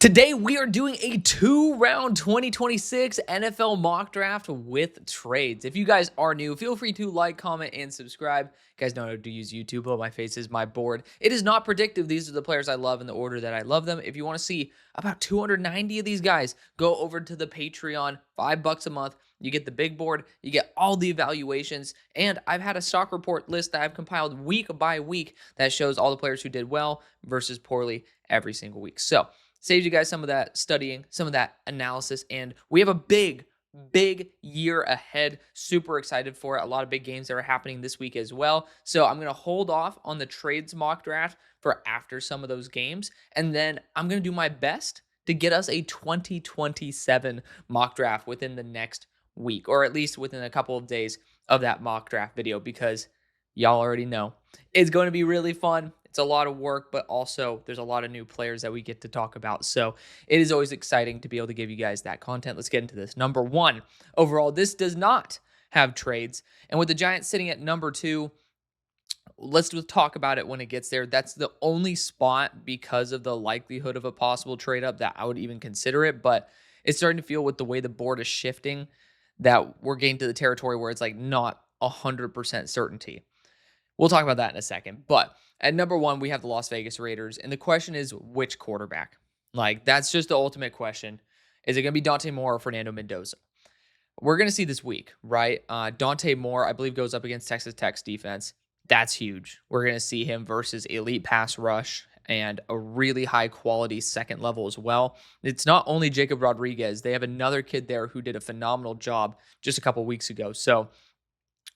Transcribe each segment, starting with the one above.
Today, we are doing a 2-round 2026 NFL mock draft with trades. If you guys are new, feel free to like, comment, and subscribe. You guys know how to use YouTube, but my face is my board. It is not predictive. These are the players I love in the order that I love them. If you want to see about 290 of these guys, go over to the Patreon, $5 a month. You get the big board, you get all the evaluations, and I've had a stock report list that I've compiled week by week that shows all the players who did well versus poorly every single week. So, saves you guys some of that studying, some of that analysis, and we have a big year ahead. Super excited for it. A lot of big games that are happening this week as well. So I'm going to hold off on the trades mock draft for after some of those games, and then I'm going to do my best to get us a 2027 mock draft within the next week, or at least within a couple of days of that mock draft video, because y'all already know it's going to be really fun. It's a lot of work, but also there's a lot of new players that we get to talk about. So it is always exciting to be able to give you guys that content. Let's get into this. Number one, overall, this does not have trades. And with the Giants sitting at number 2, let's just talk about it when it gets there. That's the only spot because of the likelihood of a possible trade up that I would even consider it. But it's starting to feel with the way the board is shifting that we're getting to the territory where it's like not 100% certainty. We'll talk about that in a second. But at number 1, we have the Las Vegas Raiders. And the question is, which quarterback? Like, that's just the ultimate question. Is it going to be Dante Moore or Fernando Mendoza? We're going to see this week, right? Dante Moore, I believe, goes up against Texas Tech's defense. That's huge. We're going to see him versus elite pass rush and a really high quality second level as well. It's not only Jacob Rodriguez. They have another kid there who did a phenomenal job just a couple weeks ago. So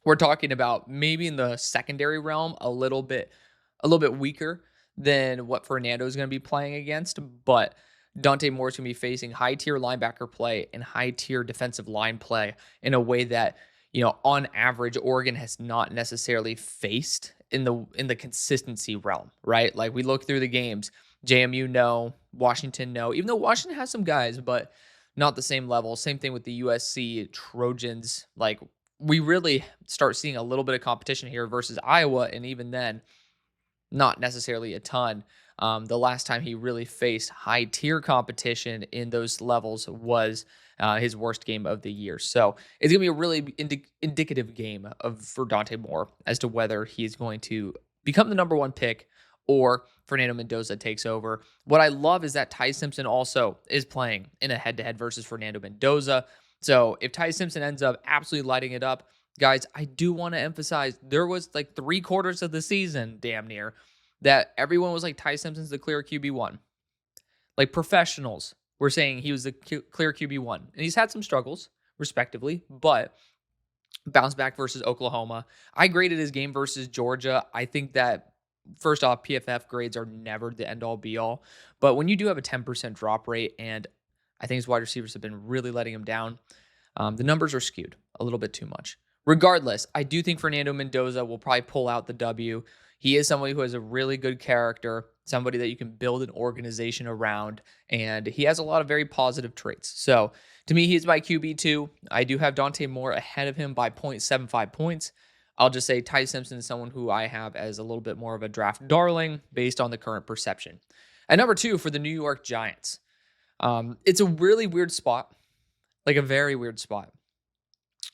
we're talking about maybe in the secondary realm a little bit weaker than what Fernando is going to be playing against, but Dante Moore is going to be facing high-tier linebacker play and high-tier defensive line play in a way that, on average, Oregon has not necessarily faced in the consistency realm, right? Like, we look through the games, JMU no, Washington no, even though Washington has some guys, but not the same level. Same thing with the USC Trojans. Like, we really start seeing a little bit of competition here versus Iowa, and even then, not necessarily a ton. The last time he really faced high-tier competition in those levels was his worst game of the year. So it's going to be a really indicative game for Dante Moore as to whether he's going to become the number 1 pick or Fernando Mendoza takes over. What I love is that Ty Simpson also is playing in a head-to-head versus Fernando Mendoza. So if Ty Simpson ends up absolutely lighting it up, guys, I do want to emphasize there was like 3/4 of the season, damn near, that everyone was like, Ty Simpson's the clear QB1. Like, professionals were saying he was the clear QB1. And he's had some struggles, respectively, but bounce back versus Oklahoma. I graded his game versus Georgia. I think that, first off, PFF grades are never the end-all, be-all. But when you do have a 10% drop rate, and I think his wide receivers have been really letting him down, the numbers are skewed a little bit too much. Regardless, I do think Fernando Mendoza will probably pull out the W. He is somebody who has a really good character, somebody that you can build an organization around, and he has a lot of very positive traits. So, to me, he's my QB2. I do have Dante Moore ahead of him by 0.75 points. I'll just say Ty Simpson is someone who I have as a little bit more of a draft darling based on the current perception. At number 2 for the New York Giants. It's a really weird spot, like a very weird spot.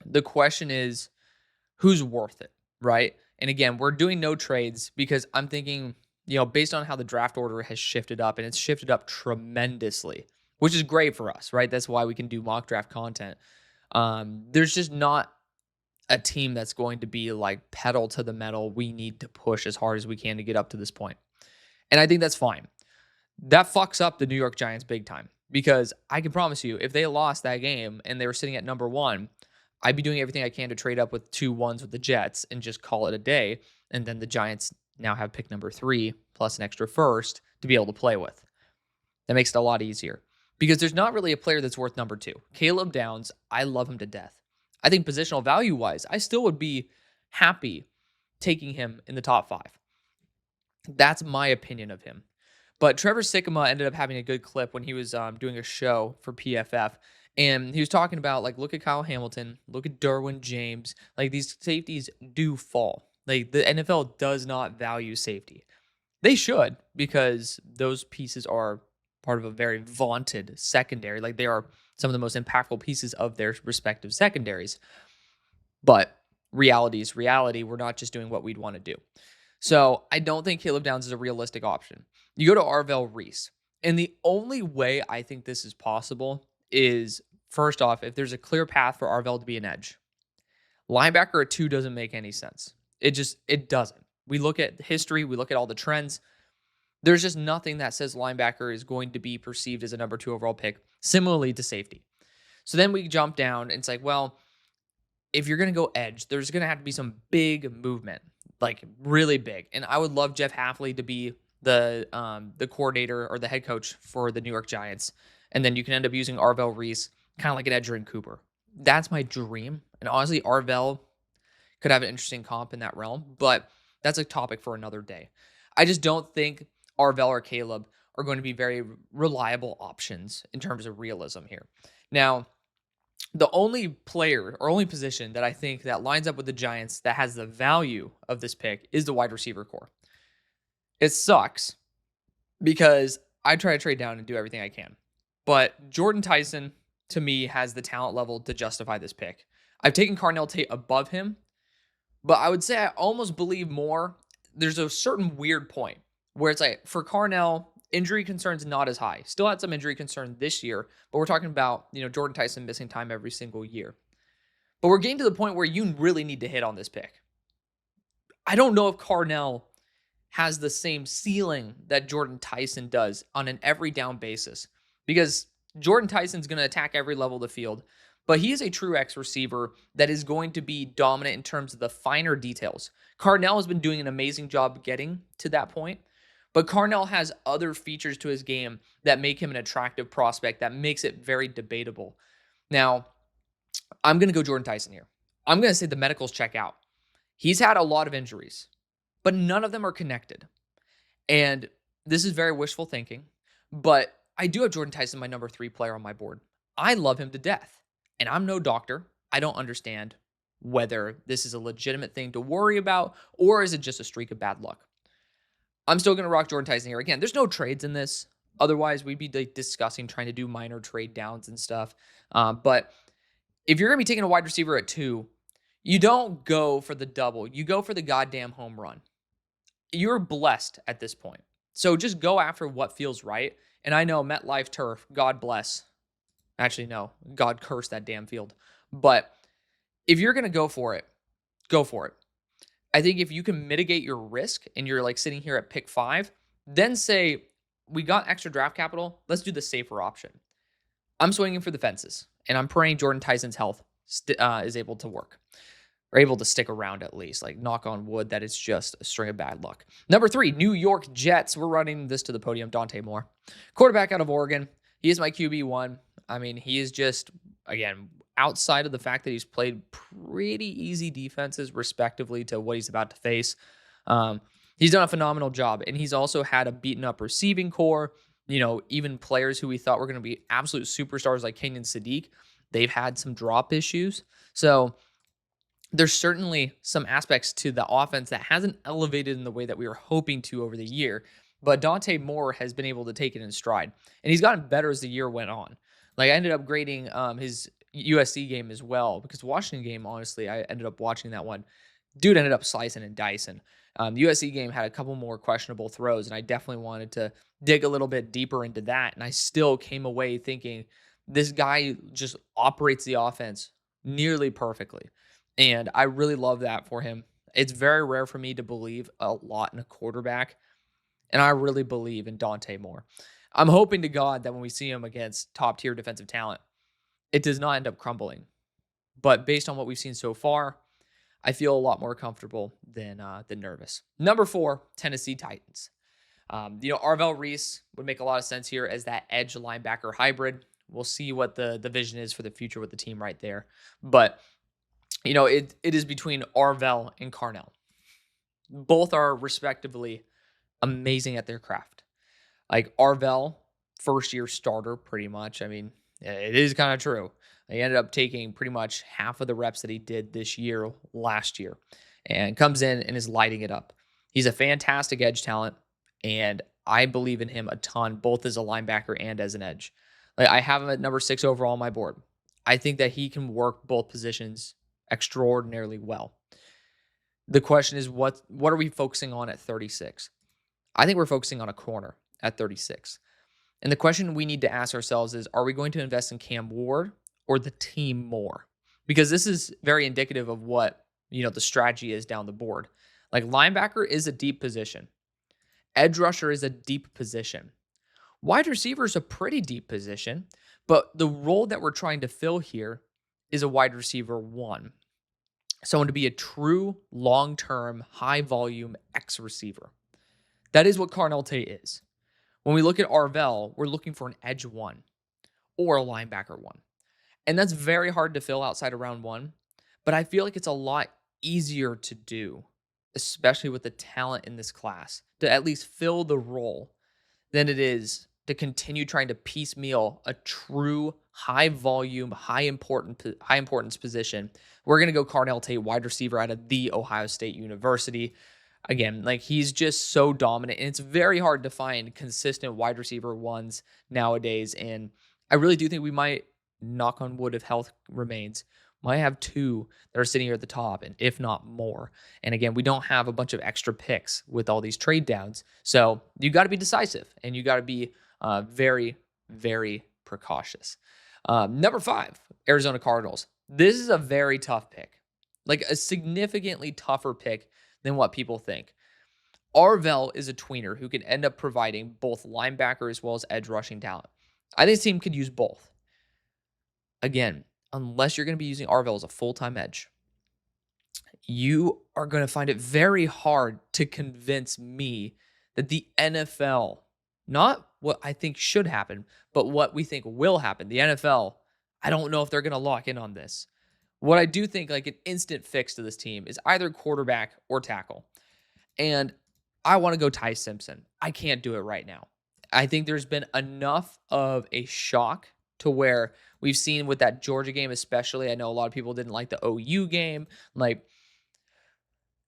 The question is, who's worth it, right? And again, we're doing no trades because I'm thinking, based on how the draft order has shifted up, and it's shifted up tremendously, which is great for us, right? That's why we can do mock draft content. There's just not a team that's going to be like pedal to the metal. We need to push as hard as we can to get up to this point. And I think that's fine. That fucks up the New York Giants big time, because I can promise you, if they lost that game and they were sitting at number 1, I'd be doing everything I can to trade up with 2 ones with the Jets and just call it a day. And then the Giants now have pick number 3 plus an extra first to be able to play with. That makes it a lot easier because there's not really a player that's worth number 2. Caleb Downs, I love him to death. I think positional value-wise, I still would be happy taking him in the top 5. That's my opinion of him. But Trevor Sikkema ended up having a good clip when he was doing a show for PFF. And he was talking about, like, look at Kyle Hamilton, look at Derwin James. Like, these safeties do fall. Like, the NFL does not value safety. They should, because those pieces are part of a very vaunted secondary. Like they are some of the most impactful pieces of their respective secondaries. But reality is reality. We're not just doing what we'd want to do. So I don't think Caleb Downs is a realistic option. You go to Arvell Reese. And the only way I think this is possible is, first off, if there's a clear path for Arvell to be an edge. Linebacker at 2 doesn't make any sense. It doesn't. We look at history, we look at all the trends. There's just nothing that says linebacker is going to be perceived as a number 2 overall pick, similarly to safety. So then we jump down and it's like, well, if you're going to go edge, there's going to have to be some big movement, like really big. And I would love Jeff Hafley to be the coordinator or the head coach for the New York Giants. And then you can end up using Arvell Reese, kind of like an Edgerrin Cooper. That's my dream. And honestly, Arvell could have an interesting comp in that realm, but that's a topic for another day. I just don't think Arvell or Caleb are going to be very reliable options in terms of realism here. Now, the only player or only position that I think that lines up with the Giants that has the value of this pick is the wide receiver core. It sucks because I try to trade down and do everything I can. But Jordan Tyson, to me, has the talent level to justify this pick. I've taken Carnell Tate above him, but I would say I almost believe more. There's a certain weird point where it's like, for Carnell, injury concerns not as high. Still had some injury concern this year, but we're talking about, Jordan Tyson missing time every single year. But we're getting to the point where you really need to hit on this pick. I don't know if Carnell has the same ceiling that Jordan Tyson does on an every down basis, because Jordan Tyson's going to attack every level of the field, but he is a true X receiver that is going to be dominant in terms of the finer details. Carnell has been doing an amazing job getting to that point, but Carnell has other features to his game that make him an attractive prospect that makes it very debatable. Now, I'm going to go Jordan Tyson here. I'm going to say the medicals check out. He's had a lot of injuries, but none of them are connected. And this is very wishful thinking, but I do have Jordan Tyson, my number 3 player on my board. I love him to death, and I'm no doctor. I don't understand whether this is a legitimate thing to worry about or is it just a streak of bad luck. I'm still going to rock Jordan Tyson here. Again, there's no trades in this. Otherwise, we'd be discussing trying to do minor trade downs and stuff. But if you're going to be taking a wide receiver at 2, you don't go for the double. You go for the goddamn home run. You're blessed at this point. So just go after what feels right. And I know MetLife Turf, God bless. Actually, no, God curse that damn field. But if you're going to go for it, go for it. I think if you can mitigate your risk and you're like sitting here at pick 5, then say, we got extra draft capital, let's do the safer option. I'm swinging for the fences, and I'm praying Jordan Tyson's health is able to work, or able to stick around at least. Like, knock on wood that it's just a string of bad luck. Number 3, New York Jets. We're running this to the podium. Dante Moore, quarterback out of Oregon. He is my QB1. I mean, he is just, again, outside of the fact that he's played pretty easy defenses respectively to what he's about to face. He's done a phenomenal job, and he's also had a beaten up receiving core. Even players who we thought were going to be absolute superstars like Kenyon Sadiq, they've had some drop issues. So there's certainly some aspects to the offense that hasn't elevated in the way that we were hoping to over the year. But Dante Moore has been able to take it in stride, and he's gotten better as the year went on. Like, I ended up grading his USC game as well, because the Washington game, honestly, I ended up watching that one. Dude ended up slicing and dicing. The USC game had a couple more questionable throws, and I definitely wanted to dig a little bit deeper into that. And I still came away thinking this guy just operates the offense nearly perfectly. And I really love that for him. It's very rare for me to believe a lot in a quarterback, and I really believe in Dante Moore. I'm hoping to God that when we see him against top-tier defensive talent, it does not end up crumbling. But based on what we've seen so far, I feel a lot more comfortable than nervous. Number 4, Tennessee Titans. Arvell Reese would make a lot of sense here as that edge linebacker hybrid. We'll see what the vision is for the future with the team right there. But, it is between Arvell and Carnell. Both are respectively amazing at their craft. Like, Arvell, first-year starter pretty much. I mean, it is kind of true. He ended up taking pretty much half of the reps that he did this year last year, and comes in and is lighting it up. He's a fantastic edge talent, and I believe in him a ton, both as a linebacker and as an edge. Like, I have him at number 6 overall on my board. I think that he can work both positions extraordinarily well. The question is, what are we focusing on at 36? I think we're focusing on a corner at 36. And the question we need to ask ourselves is, are we going to invest in Cam Ward or the team more? Because this is very indicative of what, the strategy is down the board. Like, linebacker is a deep position. Edge rusher is a deep position. Wide receiver is a pretty deep position, but the role that we're trying to fill here is a wide receiver 1. Someone to be a true long-term, high-volume X receiver. That is what Carnell Tate is. When we look at Arvell, we're looking for an edge 1 or a linebacker 1. And that's very hard to fill outside of round 1, but I feel like it's a lot easier to do, especially with the talent in this class, to at least fill the role than it is to continue trying to piecemeal a true high volume, high importance position. We're going to go Carnell Tate, wide receiver out of The Ohio State University. Again, like, he's just so dominant, and it's very hard to find consistent wide receiver 1s nowadays. And I really do think we might, knock on wood if health remains, might have 2 that are sitting here at the top, and if not more. And again, we don't have a bunch of extra picks with all these trade downs. So you got to be decisive, and you got to be very, very precautious. Number 5, Arizona Cardinals. This is a very tough pick, like a significantly tougher pick than what people think. Arvell is a tweener who can end up providing both linebacker as well as edge rushing talent. I think this team could use both. Again, unless you're going to be using Arvell as a full-time edge, you are going to find it very hard to convince me that the NFL, not what I think should happen, but what we think will happen, the NFL, I don't know if they're going to lock in on this. What I do think, like, an instant fix to this team is either quarterback or tackle. And I want to go Ty Simpson. I can't do it right now. I think there's been enough of a shock to where we've seen with that Georgia game, especially. I know a lot of people didn't like the OU game. Like,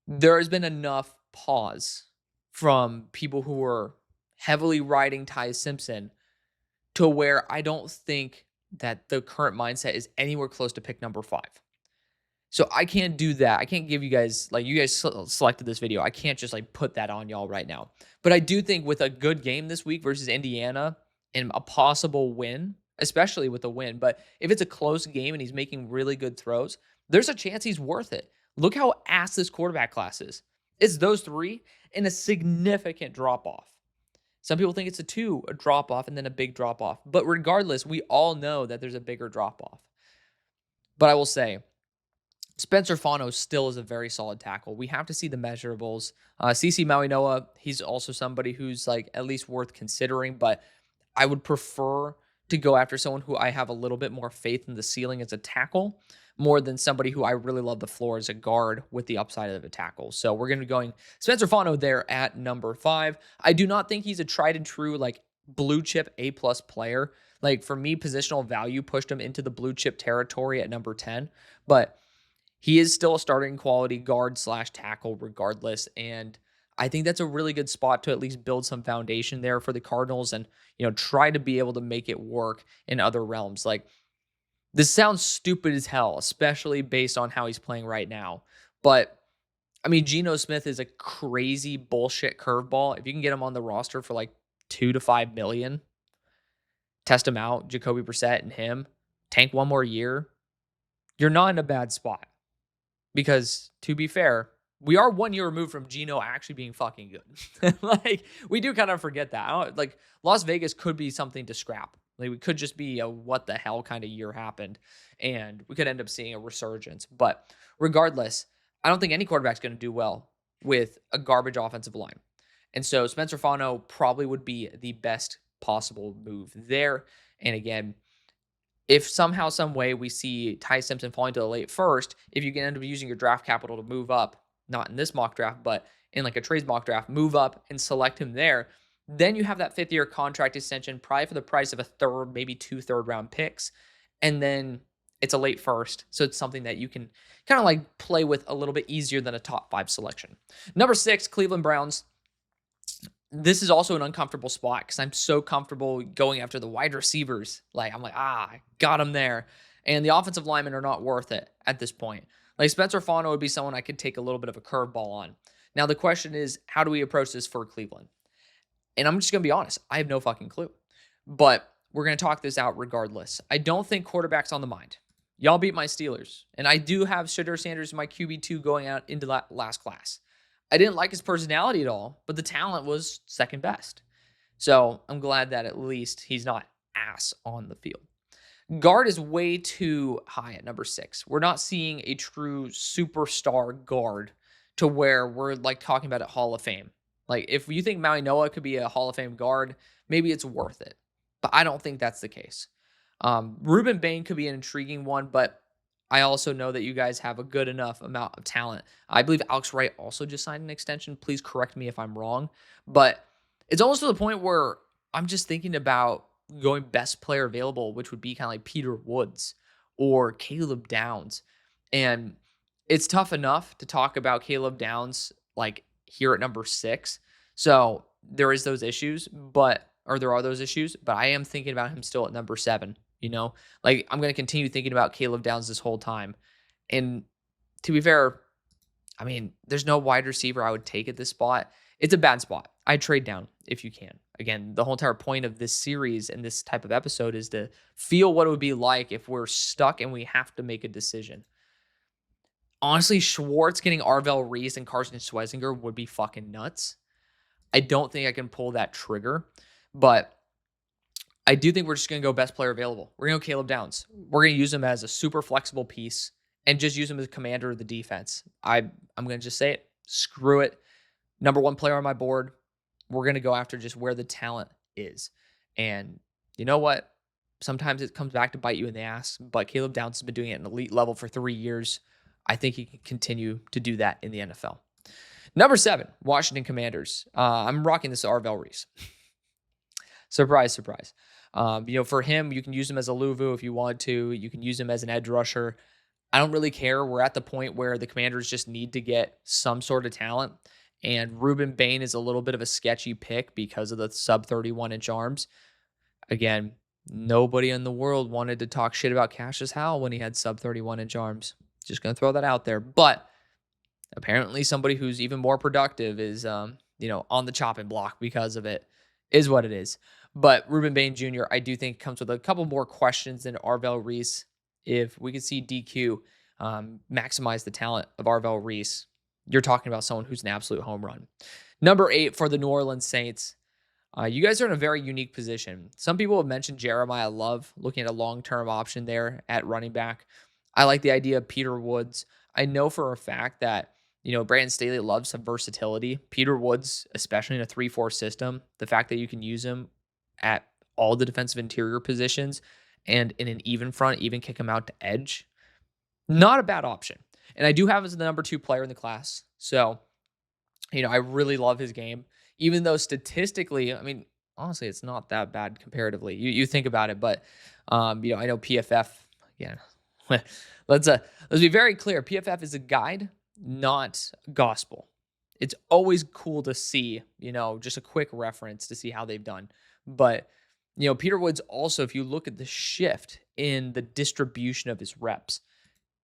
there has been enough pause from people who were heavily riding Ty Simpson to where I don't think that the current mindset is anywhere close to pick number 5. So I can't do that. I can't give you guys, like, you guys selected this video. I can't just, like, put that on y'all right now. But I do think with a good game this week versus Indiana and a possible win, especially with a win, but if it's a close game and he's making really good throws, there's a chance he's worth it. Look how ass this quarterback class is. It's those 3 and a significant drop-off. Some people think it's a drop-off and then a big drop-off. But regardless, we all know that there's a bigger drop-off. But I will say, Spencer Fano still is a very solid tackle. We have to see the measurables. CC Mauinoa, he's also somebody who's, like, at least worth considering, but I would prefer to go after someone who I have a little bit more faith in the ceiling as a tackle, more than somebody who I really love the floor as a guard with the upside of a tackle. So we're going to be going Spencer Fano there at number 5. I do not think he's a tried and true, like, blue chip A+ player. Like, for me, positional value pushed him into the blue chip territory at number 10, but he is still a starting quality guard/tackle regardless. And I think that's a really good spot to at least build some foundation there for the Cardinals and, try to be able to make it work in other realms. Like, this sounds stupid as hell, especially based on how he's playing right now. But, I mean, Geno Smith is a crazy bullshit curveball. If you can get him on the roster for like $2 to $5 million, test him out, Jacoby Brissett and him, tank one more year, you're not in a bad spot. Because, to be fair, we are 1 year removed from Geno actually being fucking good. Like, we do kind of forget that. Like, Las Vegas could be something to scrap. Like, we could just be a what the hell kind of year happened, and we could end up seeing a resurgence. But regardless, I don't think any quarterback's going to do well with a garbage offensive line. And so Spencer Fano probably would be the best possible move there. And again, if somehow, some way we see Ty Simpson falling to the late first, if you can end up using your draft capital to move up, not in this mock draft, but in like a trades mock draft, move up and select him there, then you have that 5th-year contract extension, probably for the price of a third, maybe 2 third-round picks. And then it's a late first. So it's something that you can kind of like play with a little bit easier than a top 5 selection. Number 6, Cleveland Browns. this is also an uncomfortable spot because I'm so comfortable going after the wide receivers. Like, I'm like, I got him there. And the offensive linemen are not worth it at this point. Like, Spencer Fano would be someone I could take a little bit of a curveball on. Now, the question is, how do we approach this for Cleveland? And I'm just going to be honest, I have no fucking clue. But we're going to talk this out regardless. I don't think quarterback's on the mind. Y'all beat my Steelers. And I do have Shedeur Sanders, my QB2, going out into that last class. I didn't like his personality at all, but the talent was second best. So I'm glad that at least he's not ass on the field. Guard is way too high at number 6. We're not seeing a true superstar guard to where we're like talking about a Hall of Fame. Like, if you think Maui Noah could be a Hall of Fame guard, maybe it's worth it. But I don't think that's the case. Ruben Bain could be an intriguing one, but I also know that you guys have a good enough amount of talent. I believe Alex Wright also just signed an extension. Please correct me if I'm wrong. But it's almost to the point where I'm just thinking about going best player available, which would be kind of like Peter Woods or Caleb Downs. And it's tough enough to talk about Caleb Downs like here at number 6. So there is those issues, but there are those issues, but I am thinking about him still at number 7. Like, I'm going to continue thinking about Caleb Downs this whole time. And to be fair, I mean, there's no wide receiver I would take at this spot. It's a bad spot. I'd trade down if you can. Again, the whole entire point of this series and this type of episode is to feel what it would be like if we're stuck and we have to make a decision. Honestly, Schwartz getting Arvell Reese and Carson Schwezinger would be fucking nuts. I don't think I can pull that trigger, but I do think we're just going to go best player available. We're going to go Caleb Downs. We're going to use him as a super flexible piece and just use him as a commander of the defense. I'm going to just say it. Screw it. Number 1 player on my board. We're going to go after just where the talent is. And you know what? Sometimes it comes back to bite you in the ass, but Caleb Downs has been doing it at an elite level for 3 years. I think he can continue to do that in the NFL. Number 7, Washington Commanders. I'm rocking this Arvell Reese. Surprise, surprise. For him, you can use him as a Luvu if you want to. You can use him as an edge rusher. I don't really care. We're at the point where the Commanders just need to get some sort of talent. And Ruben Bain is a little bit of a sketchy pick because of the sub 31-inch arms. Again, nobody in the world wanted to talk shit about Cassius Howell when he had sub 31-inch arms. Just going to throw that out there. But apparently somebody who's even more productive is, on the chopping block because of it. Is what it is. But Ruben Bain Jr., I do think, comes with a couple more questions than Arvell Reese. If we could see DQ maximize the talent of Arvell Reese, you're talking about someone who's an absolute home run. Number 8 for the New Orleans Saints. You guys are in a very unique position. Some people have mentioned Jeremiah Love, looking at a long-term option there at running back. I like the idea of Peter Woods. I know for a fact that Brandon Staley loves some versatility. Peter Woods, especially in a 3-4 system, the fact that you can use him at all the defensive interior positions and in an even front, even kick him out to edge, not a bad option. And I do have him as the number 2 player in the class. So, I really love his game, even though statistically, I mean, honestly, it's not that bad comparatively. You think about it, but, I know PFF, yeah. Let's be very clear. PFF is a guide, not gospel. It's always cool to see, just a quick reference to see how they've done. But, Peter Woods also, if you look at the shift in the distribution of his reps,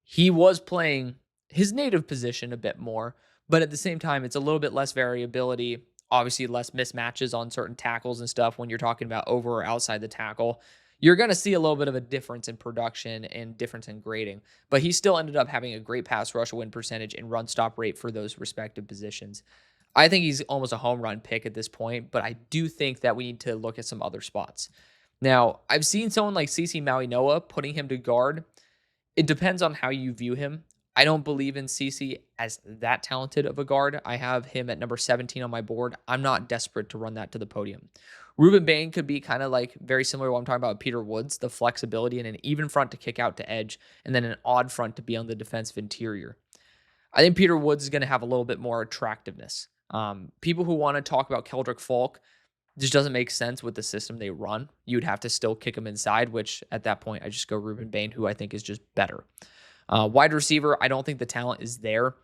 he was playing his native position a bit more, but at the same time, it's a little bit less variability, obviously less mismatches on certain tackles and stuff when you're talking about over or outside the tackle. You're going to see a little bit of a difference in production and difference in grading, but he still ended up having a great pass rush win percentage and run stop rate for those respective positions. I think he's almost a home run pick at this point, but I do think that we need to look at some other spots. Now, I've seen someone like CeCe Maui Noah putting him to guard. It depends on how you view him. I don't believe in CeCe as that talented of a guard. I have him at number 17 on my board. I'm not desperate to run that to the podium. Ruben Bain could be kind of like very similar to what I'm talking about with Peter Woods, the flexibility and an even front to kick out to edge, and then an odd front to be on the defensive interior. I think Peter Woods is going to have a little bit more attractiveness. People who want to talk about Keldrick Falk just doesn't make sense with the system they run. You'd have to still kick him inside, which at that point, I just go Ruben Bain, who I think is just better. Wide receiver, I don't think the talent is there.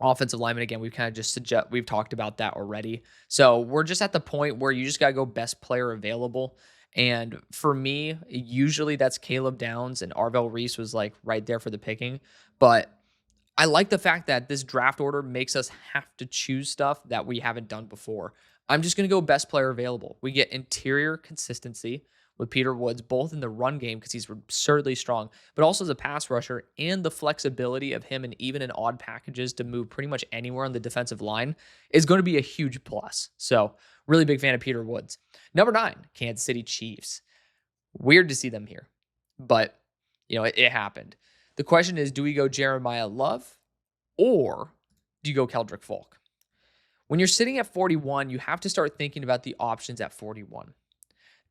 Offensive lineman, again, we've talked about that already. So we're just at the point where you just got to go best player available. And for me, usually that's Caleb Downs, and Arvell Reese was like right there for the picking. But I like the fact that this draft order makes us have to choose stuff that we haven't done before. I'm just going to go best player available. We get interior consistency with Peter Woods, both in the run game because he's absurdly strong, but also as a pass rusher, and the flexibility of him and even in odd packages to move pretty much anywhere on the defensive line is going to be a huge plus. So really big fan of Peter Woods. Number 9, Kansas City Chiefs. Weird to see them here, but it happened. The question is, do we go Jeremiah Love or do you go Keldrick Falk? When you're sitting at 41, you have to start thinking about the options at 41.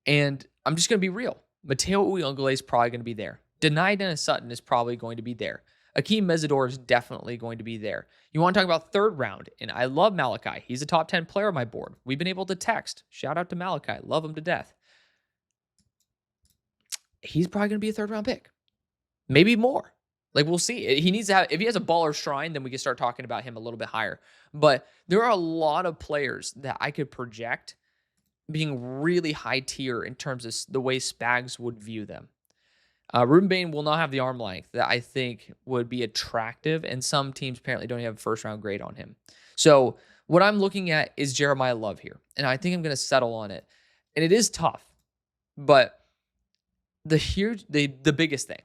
And I'm just going to be real. Mateo Uyunglele is probably going to be there. Denai Dennis Sutton is probably going to be there. Akeem Mesidor is definitely going to be there. You want to talk about third round, and I love Malachi. He's a top 10 player on my board. We've been able to text. Shout out to Malachi. Love him to death. He's probably going to be a third round pick. Maybe more. Like, we'll see. He needs to have, if he has a baller shrine, then we can start talking about him a little bit higher. But there are a lot of players that I could project being really high tier in terms of the way Spags would view them. Ruben Bain will not have the arm length that I think would be attractive, and some teams apparently don't have a first round grade on him. So what I'm looking at is Jeremiah Love here, and I think I'm going to settle on it. And it is tough, but the biggest thing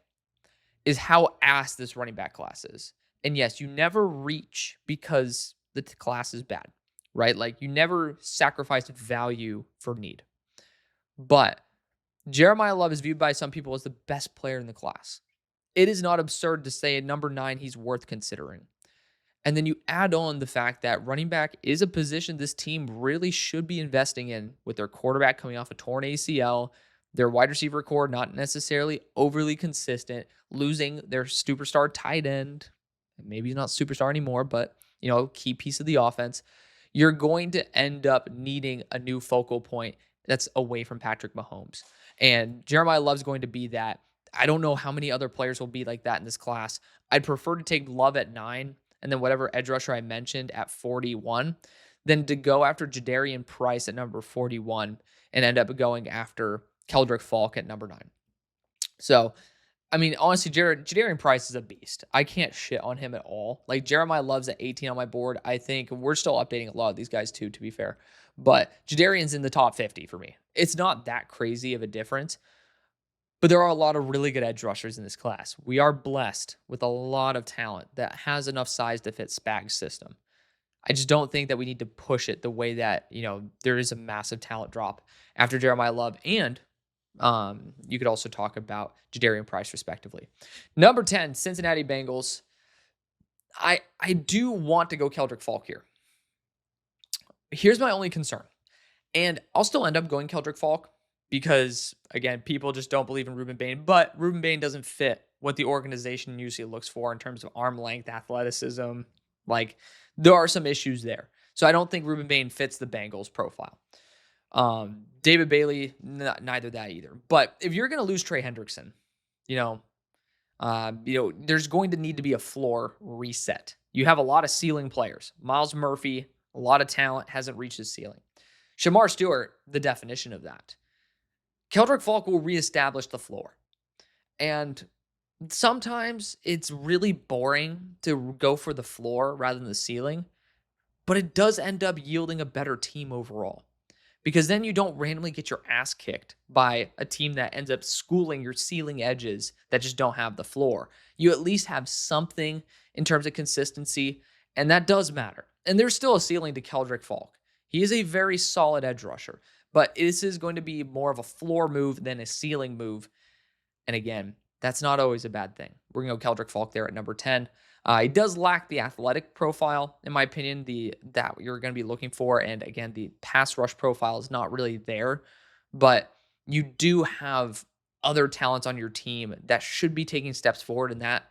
is how ass this running back class is. And yes, you never reach because the class is bad, right? Like, you never sacrifice value for need. But Jeremiah Love is viewed by some people as the best player in the class. It is not absurd to say at number 9, he's worth considering. And then you add on the fact that running back is a position this team really should be investing in, with their quarterback coming off a torn ACL, their wide receiver core not necessarily overly consistent, losing their superstar tight end. Maybe he's not superstar anymore, but key piece of the offense. You're going to end up needing a new focal point that's away from Patrick Mahomes. And Jeremiah Love's going to be that. I don't know how many other players will be like that in this class. I'd prefer to take Love at 9 and then whatever edge rusher I mentioned at 41 than to go after Jadarian Price at number 41 and end up going after Keldrick Falk at number 9. So, I mean, honestly, Jadarian Price is a beast. I can't shit on him at all. Like, Jeremiah Love's at 18 on my board. I think we're still updating a lot of these guys too, to be fair. But Jadarian's in the top 50 for me. It's not that crazy of a difference, but there are a lot of really good edge rushers in this class. We are blessed with a lot of talent that has enough size to fit Spag's system. I just don't think that we need to push it the way that, there is a massive talent drop after Jeremiah Love. And you could also talk about Jadarian Price, respectively. Number 10, Cincinnati Bengals. I do want to go Keldrick Falk here. Here's my only concern. And I'll still end up going Keldrick Falk because, again, people just don't believe in Ruben Bain. But Ruben Bain doesn't fit what the organization usually looks for in terms of arm length, athleticism. Like, there are some issues there. So I don't think Ruben Bain fits the Bengals profile. David Bailey, neither that either. But if you're going to lose Trey Hendrickson, there's going to need to be a floor reset. You have a lot of ceiling players. Miles Murphy, a lot of talent, hasn't reached his ceiling. Shamar Stewart, the definition of that. Keldrick Falk will reestablish the floor. And sometimes it's really boring to go for the floor rather than the ceiling, but it does end up yielding a better team overall. Because then you don't randomly get your ass kicked by a team that ends up schooling your ceiling edges that just don't have the floor. You at least have something in terms of consistency, and that does matter. And there's still a ceiling to Keldrick Falk. He is a very solid edge rusher, but this is going to be more of a floor move than a ceiling move. And again, that's not always a bad thing. We're going to go Keldrick Falk there at number 10. He does lack the athletic profile, in my opinion, that you're going to be looking for. And again, the pass rush profile is not really there. But you do have other talents on your team that should be taking steps forward in that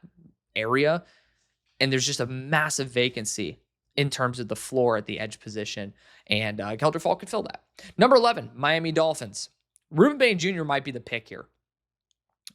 area. And there's just a massive vacancy in terms of the floor at the edge position. And Keldrick Falk could fill that. Number 11, Miami Dolphins. Ruben Bain Jr. might be the pick here.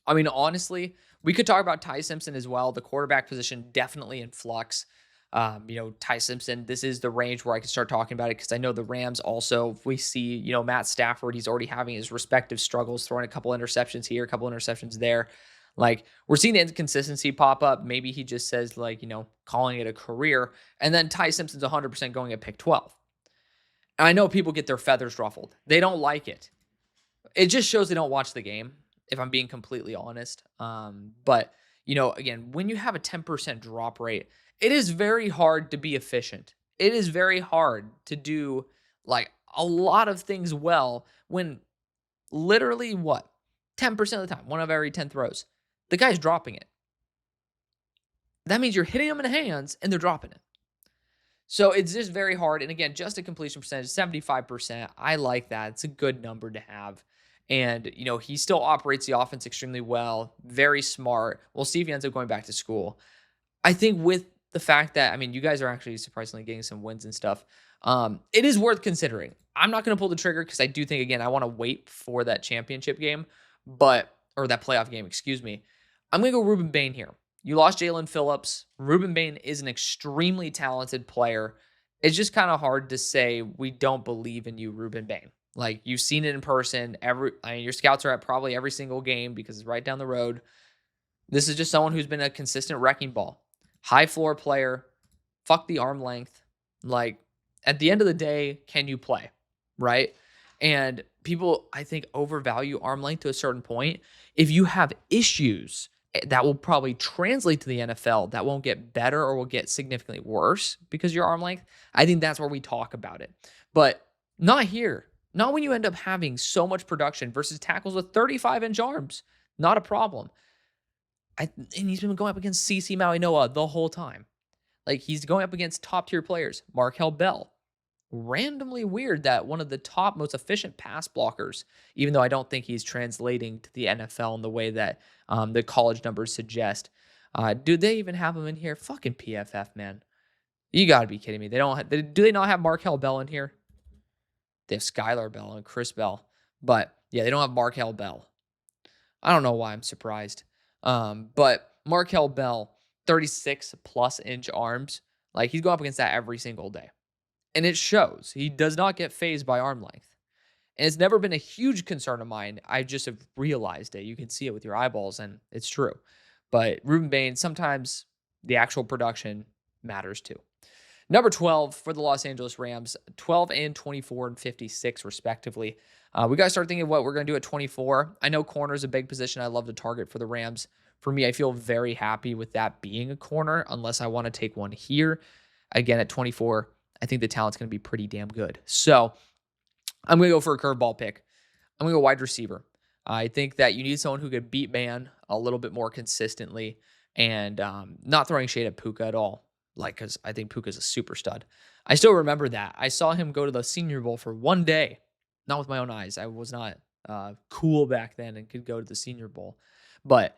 I mean, honestly, we could talk about Ty Simpson as well. The quarterback position definitely in flux. Ty Simpson, this is the range where I can start talking about it because I know the Rams also, if we see, Matt Stafford, he's already having his respective struggles, throwing a couple interceptions here, a couple interceptions there. Like, we're seeing the inconsistency pop up. Maybe he just says, like, calling it a career. And then Ty Simpson's 100% going at pick 12. And I know people get their feathers ruffled. They don't like it. It just shows they don't watch the game, if I'm being completely honest. But, again, when you have a 10% drop rate, it is very hard to be efficient. It is very hard to do, like, a lot of things well when literally what? 10% of the time, one of every 10 throws, the guy's dropping it. That means you're hitting them in the hands and they're dropping it. So it's just very hard. And again, just a completion percentage, 75%. I like that. It's a good number to have. And, he still operates the offense extremely well, very smart. We'll see if he ends up going back to school. I think with the fact that, you guys are actually surprisingly getting some wins and stuff. It is worth considering. I'm not going to pull the trigger because I do think, again, I want to wait for that championship game, or that playoff game, excuse me. I'm going to go Ruben Bain here. You lost Jalen Phillips. Ruben Bain is an extremely talented player. It's just kind of hard to say we don't believe in you, Ruben Bain. Like, you've seen it in person. Your scouts are at probably every single game because it's right down the road. This is just someone who's been a consistent wrecking ball. High floor player. Fuck the arm length. Like, at the end of the day, can you play? Right? And people, I think, overvalue arm length to a certain point. If you have issues that will probably translate to the NFL, that won't get better or will get significantly worse because of your arm length, I think that's where we talk about it. But not here. Not when you end up having so much production versus tackles with 35-inch arms. Not a problem. And he's been going up against CeCe Maui-Noah the whole time. Like, he's going up against top-tier players. Markel Bell. Randomly weird that one of the top most efficient pass blockers, even though I don't think he's translating to the NFL in the way that the college numbers suggest. Do they even have him in here? Fucking PFF, man. You got to be kidding me. Do they not have Markel Bell in here? They have Skylar Bell and Chris Bell. But, yeah, they don't have Markel Bell. I don't know why I'm surprised. But Markel Bell, 36-plus inch arms. Like, he's going up against that every single day. And it shows. He does not get fazed by arm length. And it's never been a huge concern of mine. I just have realized it. You can see it with your eyeballs, and it's true. But Ruben Bain, sometimes the actual production matters too. Number 12 for the Los Angeles Rams, 12 and 24 and 56 respectively. We got to start thinking what we're going to do at 24. I know corner is a big position I love to target for the Rams. For me, I feel very happy with that being a corner unless I want to take one here. Again, at 24, I think the talent's going to be pretty damn good. So I'm going to go for a curveball pick. I'm going to go wide receiver. I think that you need someone who could beat man a little bit more consistently and not throwing shade at Puka at all. Because I think Puka's a super stud. I still remember that. I saw him go to the Senior Bowl for one day. Not with my own eyes. I was not cool back then and could go to the Senior Bowl. But,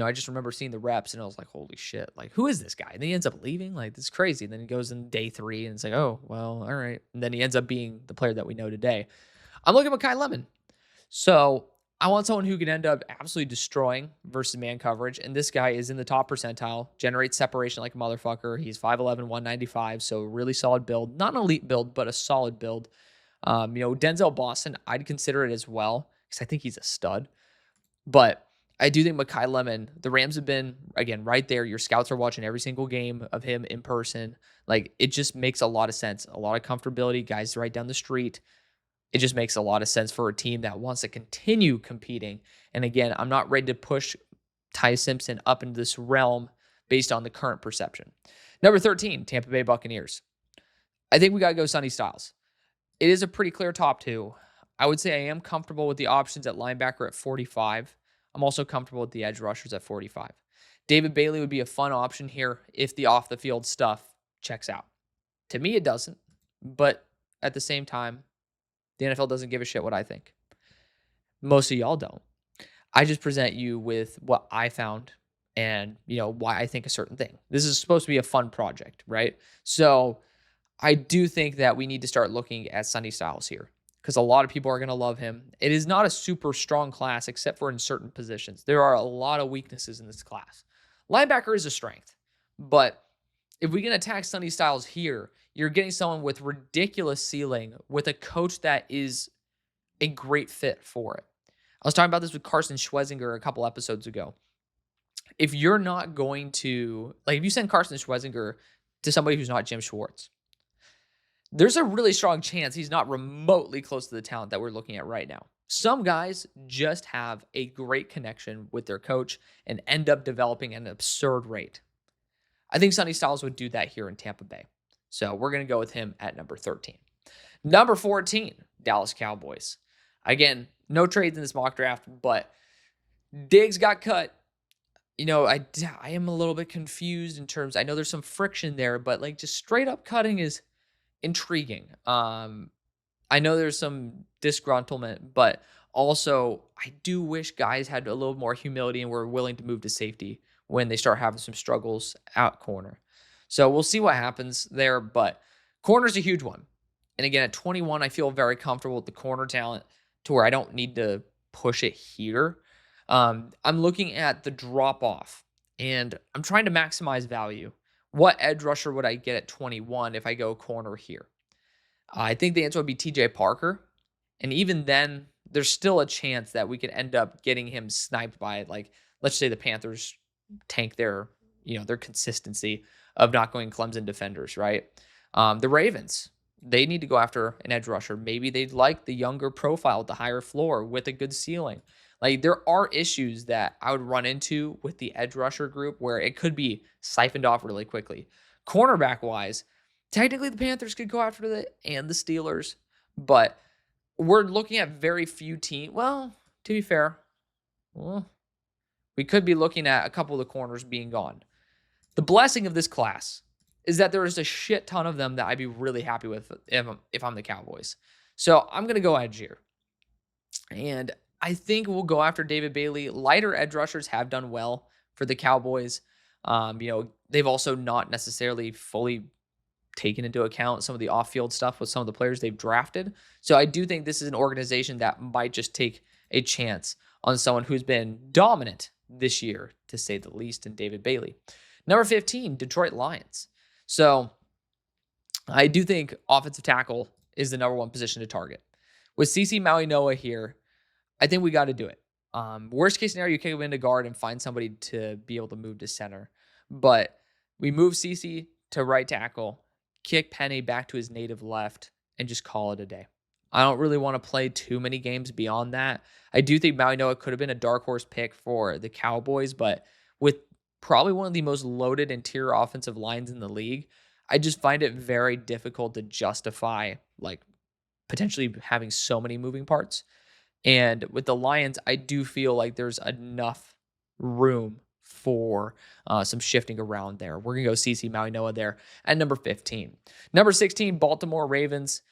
I just remember seeing the reps and I was like, holy shit. Like, who is this guy? And then he ends up leaving. Like, this is crazy. And then he goes in day 3 and it's like, oh, well, all right. And then he ends up being the player that we know today. I'm looking at Makai Lemon. So I want someone who can end up absolutely destroying versus man coverage. And this guy is in the top percentile, generates separation like a motherfucker. He's 5'11", 195. So really solid build. Not an elite build, but a solid build. Denzel Boston, I'd consider it as well because I think he's a stud. But I do think Makai Lemon, the Rams have been, again, right there. Your scouts are watching every single game of him in person. Like, it just makes a lot of sense. A lot of comfortability. Guys right down the street. It just makes a lot of sense for a team that wants to continue competing. And again, I'm not ready to push Ty Simpson up into this realm based on the current perception. Number 13, Tampa Bay Buccaneers. I think we got to go Sonny Styles. It is a pretty clear top 2. I would say I am comfortable with the options at linebacker at 45. I'm also comfortable with the edge rushers at 45. David Bailey would be a fun option here if the off-the-field stuff checks out. To me, it doesn't. But at the same time, the NFL doesn't give a shit what I think. Most of y'all don't. I just present you with what I found and, why I think a certain thing. This is supposed to be a fun project, right? So I do think that we need to start looking at Sonny Styles here because a lot of people are going to love him. It is not a super strong class except for in certain positions. There are a lot of weaknesses in this class. Linebacker is a strength, but if we can attack Sonny Styles here, you're getting someone with ridiculous ceiling with a coach that is a great fit for it. I was talking about this with Carson Schwezinger a couple episodes ago. If you're not going to, like, if you send Carson Schwezinger to somebody who's not Jim Schwartz, there's a really strong chance he's not remotely close to the talent that we're looking at right now. Some guys just have a great connection with their coach and end up developing at an absurd rate. I think Sonny Styles would do that here in Tampa Bay. So we're going to go with him at number 13. Number 14, Dallas Cowboys. Again, no trades in this mock draft, but Diggs got cut. You know, I am a little bit confused in terms, I know there's some friction there, but like just straight up cutting is intriguing. I know there's some disgruntlement, but also I do wish guys had a little more humility and were willing to move to safety when they start having some struggles out corner. So we'll see what happens there, but corner's a huge one. And again, at 21, I feel very comfortable with the corner talent to where I don't need to push it here. I'm looking at the drop off and I'm trying to maximize value. What edge rusher would I get at 21 if I go corner here? I think the answer would be TJ Parker. And even then, there's still a chance that we could end up getting him sniped by, like, let's say the Panthers tank their consistency of not going Clemson defenders, right? The Ravens, they need to go after an edge rusher. Maybe they'd like the younger profile with the higher floor with a good ceiling. Like, there are issues that I would run into with the edge rusher group where it could be siphoned off really quickly. Cornerback wise, technically the Panthers could go after the Steelers, but we're looking at very few teams. Well, to be fair, we could be looking at a couple of the corners being gone. The blessing of this class is that there is a shit ton of them that I'd be really happy with if I'm the Cowboys. So I'm going to go edge here. And I think we'll go after David Bailey. Lighter edge rushers have done well for the Cowboys. They've also not necessarily fully taken into account some of the off-field stuff with some of the players they've drafted. So I do think this is an organization that might just take a chance on someone who's been dominant this year, to say the least, in David Bailey. Number 15, Detroit Lions. So I do think offensive tackle is the number one position to target. With CeCe Maui-Noah here, I think we got to do it. Worst case scenario, you kick him into guard and find somebody to be able to move to center. But we move CeCe to right tackle, kick Penny back to his native left, and just call it a day. I don't really want to play too many games beyond that. I do think Maui-Noah could have been a dark horse pick for the Cowboys, but with probably one of the most loaded interior offensive lines in the league, I just find it very difficult to justify like potentially having so many moving parts. And with the Lions, I do feel like there's enough room for some shifting around there. We're going to go CeCe Maui-Noah there at number 15. Number 16, Baltimore Ravens.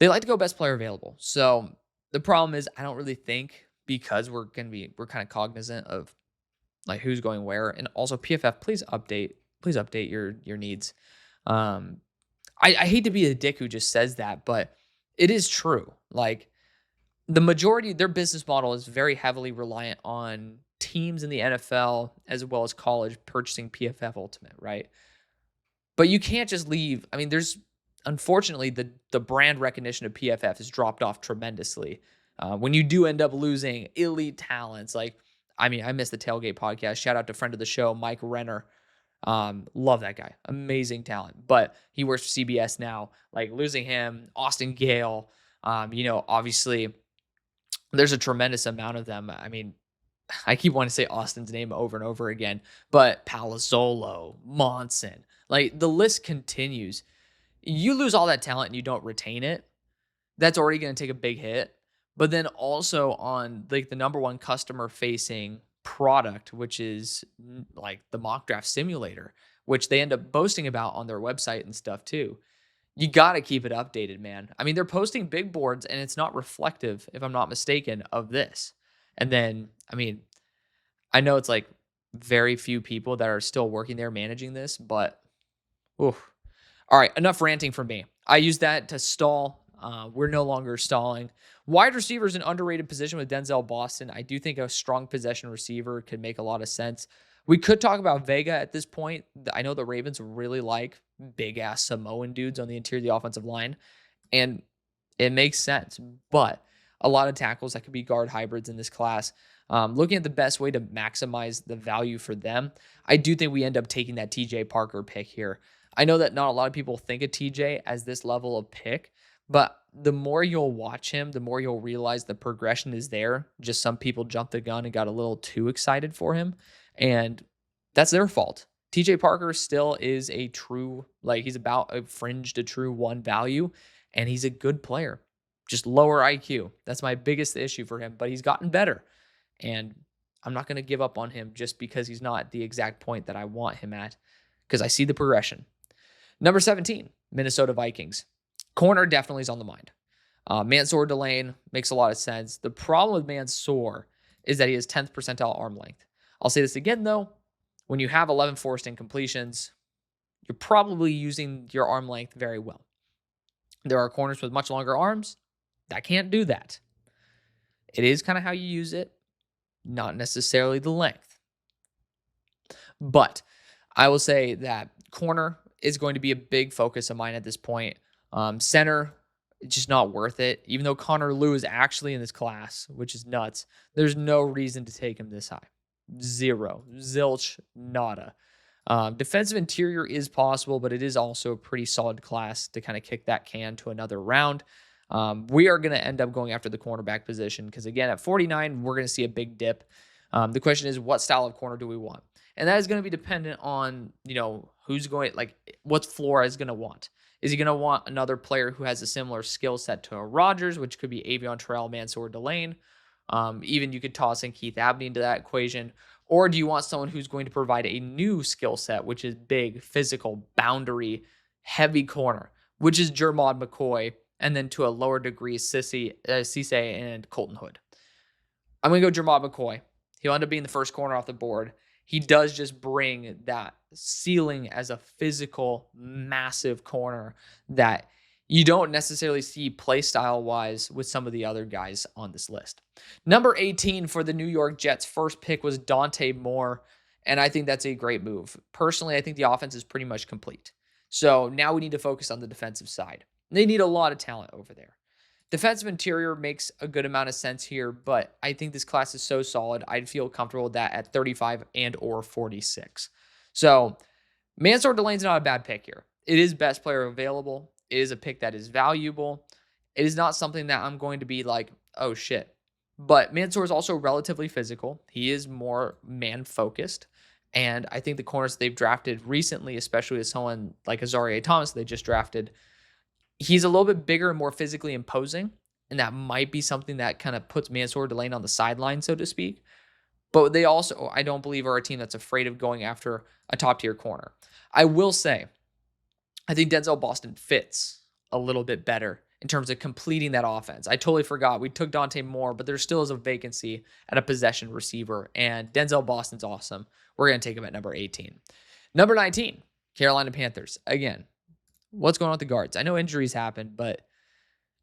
They like to go best player available. So the problem is I don't really think, because we're kind of cognizant of like who's going where. And also PFF, please update your needs. I hate to be a dick who just says that, but it is true. Like, the majority of their business model is very heavily reliant on teams in the NFL as well as college purchasing PFF Ultimate, right? But you can't just leave. I mean, unfortunately, the brand recognition of PFF has dropped off tremendously. When you do end up losing elite talents, I missed the Tailgate podcast. Shout out to friend of the show, Mike Renner. Love that guy. Amazing talent. But he works for CBS now. Like, losing him, Austin Gale, obviously there's a tremendous amount of them. I mean, I keep wanting to say Austin's name over and over again, but Palazzolo, Monson, like the list continues. You lose all that talent and you don't retain it, that's already going to take a big hit. But then also on like the number one customer facing product, which is like the mock draft simulator, which they end up boasting about on their website and stuff too. You got to keep it updated, man. I mean, they're posting big boards and it's not reflective, if I'm not mistaken, of this. And then, I mean, I know it's like very few people that are still working there managing this, but oof. All right, enough ranting from me. I use that to stall. We're no longer stalling. Wide receiver is an underrated position with Denzel Boston. I do think a strong possession receiver could make a lot of sense. We could talk about Vega at this point. I know the Ravens really like big ass Samoan dudes on the interior of the offensive line, and it makes sense. But a lot of tackles that could be guard hybrids in this class. Looking at the best way to maximize the value for them, I do think we end up taking that TJ Parker pick here. I know that not a lot of people think of TJ as this level of pick, but the more you'll watch him, the more you'll realize the progression is there. Just some people jumped the gun and got a little too excited for him, and that's their fault. TJ Parker still is a true, like he's about a fringe to true one value, and he's a good player. Just lower IQ. That's my biggest issue for him, but he's gotten better. And I'm not going to give up on him just because he's not at the exact point that I want him at, because I see the progression. Number 17, Minnesota Vikings. Corner definitely is on the mind. Mansour Delane makes a lot of sense. The problem with Mansour is that he has 10th percentile arm length. I'll say this again, though. When you have 11 forced incompletions, you're probably using your arm length very well. There are corners with much longer arms that can't do that. It is kind of how you use it, not necessarily the length. But I will say that corner is going to be a big focus of mine at this point. Center, it's just not worth it. Even though Connor Lew is actually in this class, which is nuts, there's no reason to take him this high. Zero. Zilch. Nada. Defensive interior is possible, but it is also a pretty solid class to kind of kick that can to another round. We are going to end up going after the cornerback position because, again, at 49, we're going to see a big dip. The question is, what style of corner do we want? And that is going to be dependent on, who's going, like, what Flores going to want. Is he going to want another player who has a similar skill set to a Rodgers, which could be Avion Terrell, Mansour Delane? Even you could toss in Keith Abney into that equation. Or do you want someone who's going to provide a new skill set, which is big, physical, boundary, heavy corner, which is Jermod McCoy, and then to a lower degree, Cisse and Colton Hood. I'm going to go Jermod McCoy. He'll end up being the first corner off the board. He does just bring that ceiling as a physical, massive corner that you don't necessarily see play style wise with some of the other guys on this list. Number 18 for the New York Jets, first pick was Dante Moore, and I think that's a great move. Personally, I think the offense is pretty much complete. So now we need to focus on the defensive side. They need a lot of talent over there. Defensive interior makes a good amount of sense here, but I think this class is so solid, I'd feel comfortable with that at 35 and or 46. So Mansour Delane's not a bad pick here. It is best player available. It is a pick that is valuable. It is not something that I'm going to be like, oh shit. But Mansour is also relatively physical. He is more man-focused. And I think the corners they've drafted recently, especially as someone like Azareye'h Thomas they just drafted, he's a little bit bigger and more physically imposing. And that might be something that kind of puts Mansour Delane on the sideline, so to speak. But they also, I don't believe, are a team that's afraid of going after a top-tier corner. I will say, I think Denzel Boston fits a little bit better in terms of completing that offense. I totally forgot. We took Dante Moore, but there still is a vacancy at a possession receiver, and Denzel Boston's awesome. We're going to take him at number 18. Number 19, Carolina Panthers. Again, what's going on with the guards? I know injuries happen, but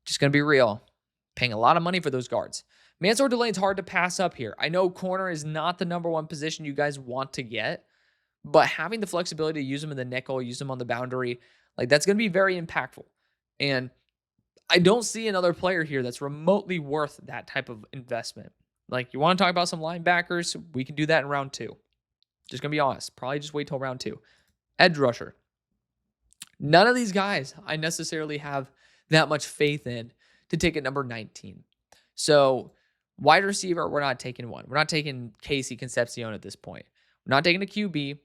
just going to be real. Paying a lot of money for those guards. Mansour Delane's hard to pass up here. I know corner is not the number one position you guys want to get, but having the flexibility to use them in the nickel, use them on the boundary, like that's going to be very impactful. And I don't see another player here that's remotely worth that type of investment. Like, you want to talk about some linebackers? We can do that in round 2. Just going to be honest. Probably just wait till round 2. Edge rusher. None of these guys I necessarily have that much faith in to take at number 19. So, wide receiver, we're not taking one. We're not taking Casey Concepcion at this point. We're not taking a QB.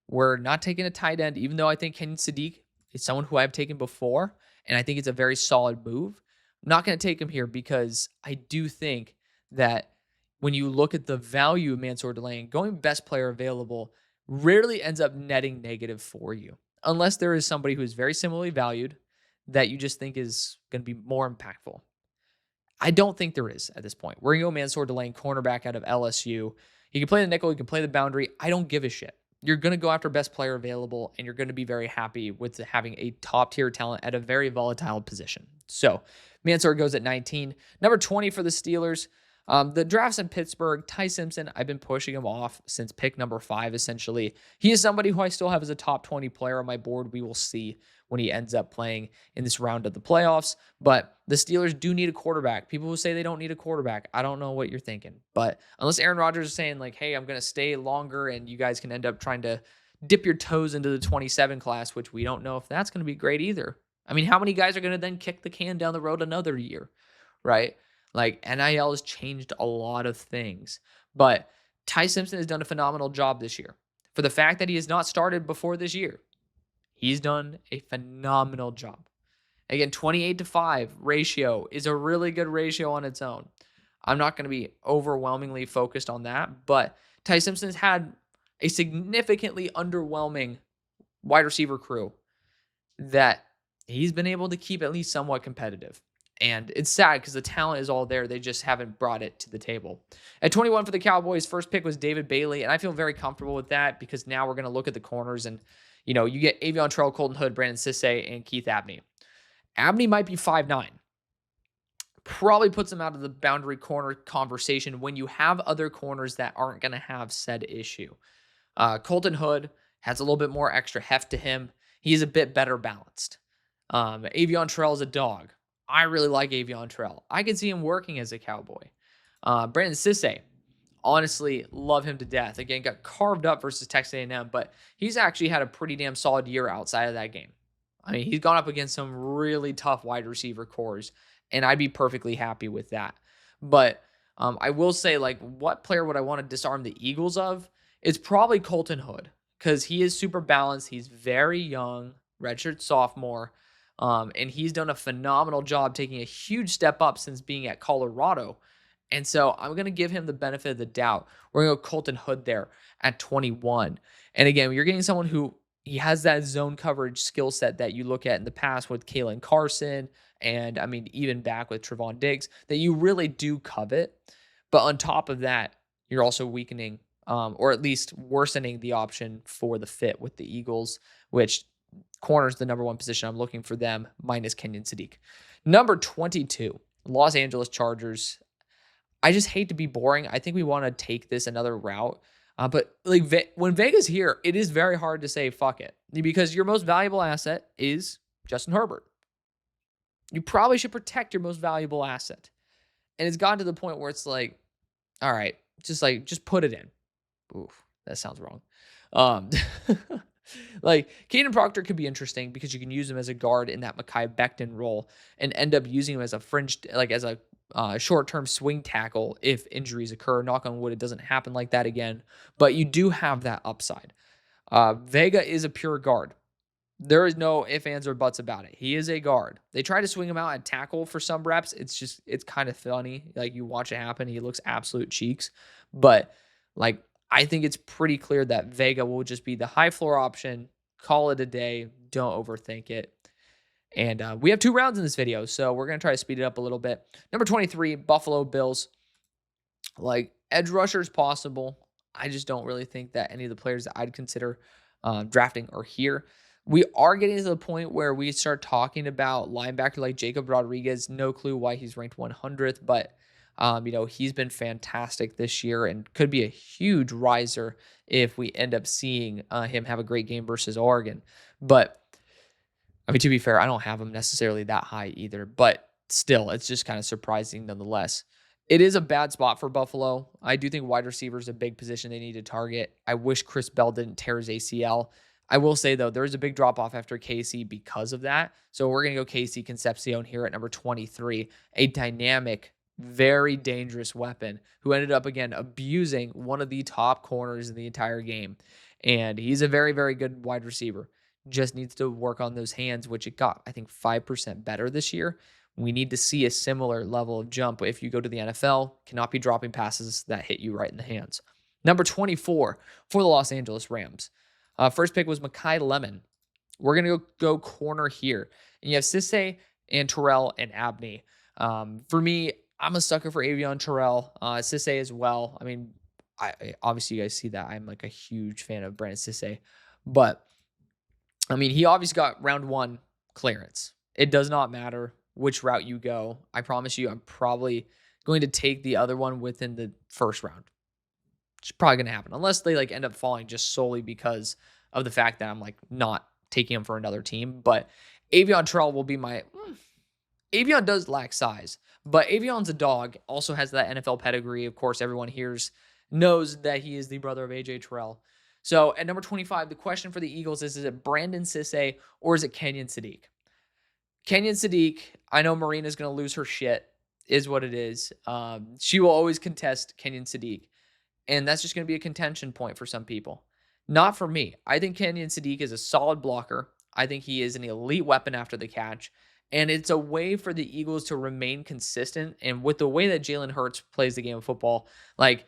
We're not taking a tight end, even though I think Kenyon Sadiq is someone who I've taken before, and I think it's a very solid move. I'm not going to take him here because I do think that when you look at the value of Mansour Delane, going best player available rarely ends up netting negative for you, unless there is somebody who is very similarly valued that you just think is going to be more impactful. I don't think there is at this point. We're going to go Mansour Delane, cornerback out of LSU. He can play the nickel. He can play the boundary. I don't give a shit. You're going to go after best player available, and you're going to be very happy with having a top-tier talent at a very volatile position. So, Mansour goes at 19. Number 20 for the Steelers. The drafts in Pittsburgh, Ty Simpson, I've been pushing him off since pick number 5, essentially. He is somebody who I still have as a top 20 player on my board. We will see when he ends up playing in this round of the playoffs. But the Steelers do need a quarterback. People who say they don't need a quarterback, I don't know what you're thinking. But unless Aaron Rodgers is saying, like, hey, I'm going to stay longer and you guys can end up trying to dip your toes into the 27 class, which we don't know if that's going to be great either. I mean, how many guys are going to then kick the can down the road another year, right? Like, NIL has changed a lot of things. But Ty Simpson has done a phenomenal job this year. For the fact that he has not started before this year, he's done a phenomenal job. Again, 28-5 ratio is a really good ratio on its own. I'm not going to be overwhelmingly focused on that, but Ty Simpson has had a significantly underwhelming wide receiver crew that he's been able to keep at least somewhat competitive. And it's sad because the talent is all there. They just haven't brought it to the table. At 21 for the Cowboys, first pick was David Bailey, and I feel very comfortable with that because now we're going to look at the corners and, you know, you get Avion Trell, Colton Hood, Brandon Sisse, and Keith Abney. Abney might be 5'9". Probably puts him out of the boundary corner conversation when you have other corners that aren't going to have said issue. Colton Hood has a little bit more extra heft to him. He's a bit better balanced. Avion Trell is a dog. I really like Avion Trell. I could see him working as a Cowboy. Brandon Sisse, honestly, love him to death. Again, got carved up versus Texas A&M, but he's actually had a pretty damn solid year outside of that game. I mean, he's gone up against some really tough wide receiver cores, and I'd be perfectly happy with that. But I will say, like, what player would I want to disarm the Eagles of? It's probably Colton Hood because he is super balanced. He's very young, redshirt sophomore. And he's done a phenomenal job taking a huge step up since being at Colorado. And so I'm going to give him the benefit of the doubt. We're going to go Colton Hood there at 21. And again, you're getting someone who he has that zone coverage skill set that you look at in the past with Kalen Carson. And I mean, even back with Trevon Diggs that you really do covet. But on top of that, you're also weakening or at least worsening the option for the fit with the Eagles, which corner's the number 1 position I'm looking for them, minus Kenyon Sadiq. Number 22, Los Angeles Chargers. I just hate to be boring. I think we want to take this another route. But like when Vega's here, it is very hard to say fuck it because your most valuable asset is Justin Herbert. You probably should protect your most valuable asset. And it's gotten to the point where it's like, all right, just put it in. Oof, that sounds wrong. Like, Caden Proctor could be interesting because you can use him as a guard in that Mekhi Becton role and end up using him as a fringe, like as a short-term swing tackle if injuries occur. Knock on wood, it doesn't happen like that again. But you do have that upside. Vega is a pure guard. There is no ifs, ands, or buts about it. He is a guard. They try to swing him out at tackle for some reps. It's kind of funny. Like, you watch it happen. He looks absolute cheeks. But, like, I think it's pretty clear that Vega will just be the high floor option. Call it a day. Don't overthink it. And we have 2 rounds in this video, so we're going to try to speed it up a little bit. Number 23, Buffalo Bills. Like, edge rusher is possible. I just don't really think that any of the players that I'd consider drafting are here. We are getting to the point where we start talking about linebacker like Jacob Rodriguez. No clue why he's ranked 100th, but you know, he's been fantastic this year and could be a huge riser if we end up seeing him have a great game versus Oregon. But I mean, to be fair, I don't have him necessarily that high either, but still, it's just kind of surprising nonetheless. It is a bad spot for Buffalo. I do think wide receiver is a big position they need to target. I wish Chris Bell didn't tear his ACL. I will say, though, there is a big drop-off after Casey because of that. So we're going to go Casey Concepcion here at number 23, a dynamic, very dangerous weapon who ended up, again, abusing one of the top corners in the entire game. And he's a very, very good wide receiver. Just needs to work on those hands, which it got, I think, 5% better this year. We need to see a similar level of jump. If you go to the NFL, cannot be dropping passes that hit you right in the hands. Number 24 for the Los Angeles Rams. First pick was Mekhi Lemon. We're going to go corner here. And you have Sisse and Terrell and Abney. For me, I'm a sucker for Avion Terrell. Sisse as well. I mean, I obviously you guys see that. I'm like a huge fan of Brandon Sisse. But, I mean, he obviously got round 1 clearance. It does not matter which route you go. I promise you, I'm probably going to take the other one within the first round. It's probably going to happen unless they like end up falling just solely because of the fact that I'm like not taking him for another team. But Avion Terrell will be my. Avion does lack size, but Avion's a dog. Also has that NFL pedigree. Of course, everyone knows that he is the brother of AJ Terrell. So at number 25, the question for the Eagles is it Brandon Sisse or is it Kenyon Sadiq? Kenyon Sadiq, I know Marina's going to lose her shit, is what it is. She will always contest Kenyon Sadiq, and that's just going to be a contention point for some people. Not for me. I think Kenyon Sadiq is a solid blocker. I think he is an elite weapon after the catch, and it's a way for the Eagles to remain consistent. And with the way that Jalen Hurts plays the game of football, like,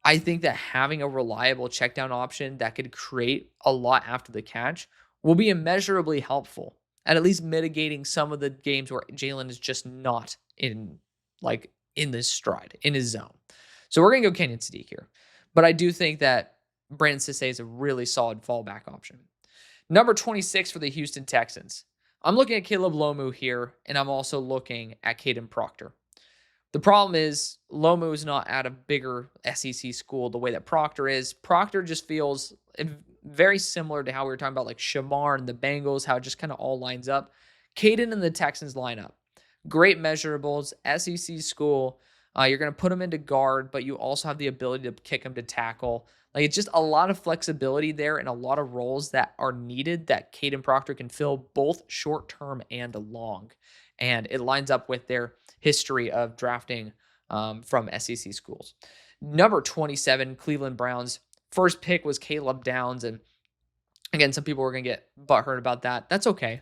I think that having a reliable check down option that could create a lot after the catch will be immeasurably helpful at least mitigating some of the games where Jalen is just not in this stride, in his zone. So we're going to go Kenyon Sadiq here. But I do think that Brandon Sisse is a really solid fallback option. Number 26 for the Houston Texans. I'm looking at Caleb Lomu here, and I'm also looking at Caden Proctor. The problem is Lomu is not at a bigger SEC school the way that Proctor is. Proctor just feels very similar to how we were talking about like Shamar and the Bengals, how it just kind of all lines up. Caden and the Texans line up. Great measurables, SEC school. You're going to put him into guard, but you also have the ability to kick him to tackle. Like, it's just a lot of flexibility there and a lot of roles that are needed that Caden Proctor can fill both short-term and long. And it lines up with their history of drafting from SEC schools. Number 27, Cleveland Browns. First pick was Caleb Downs. And again, some people were going to get butthurt about that. That's okay.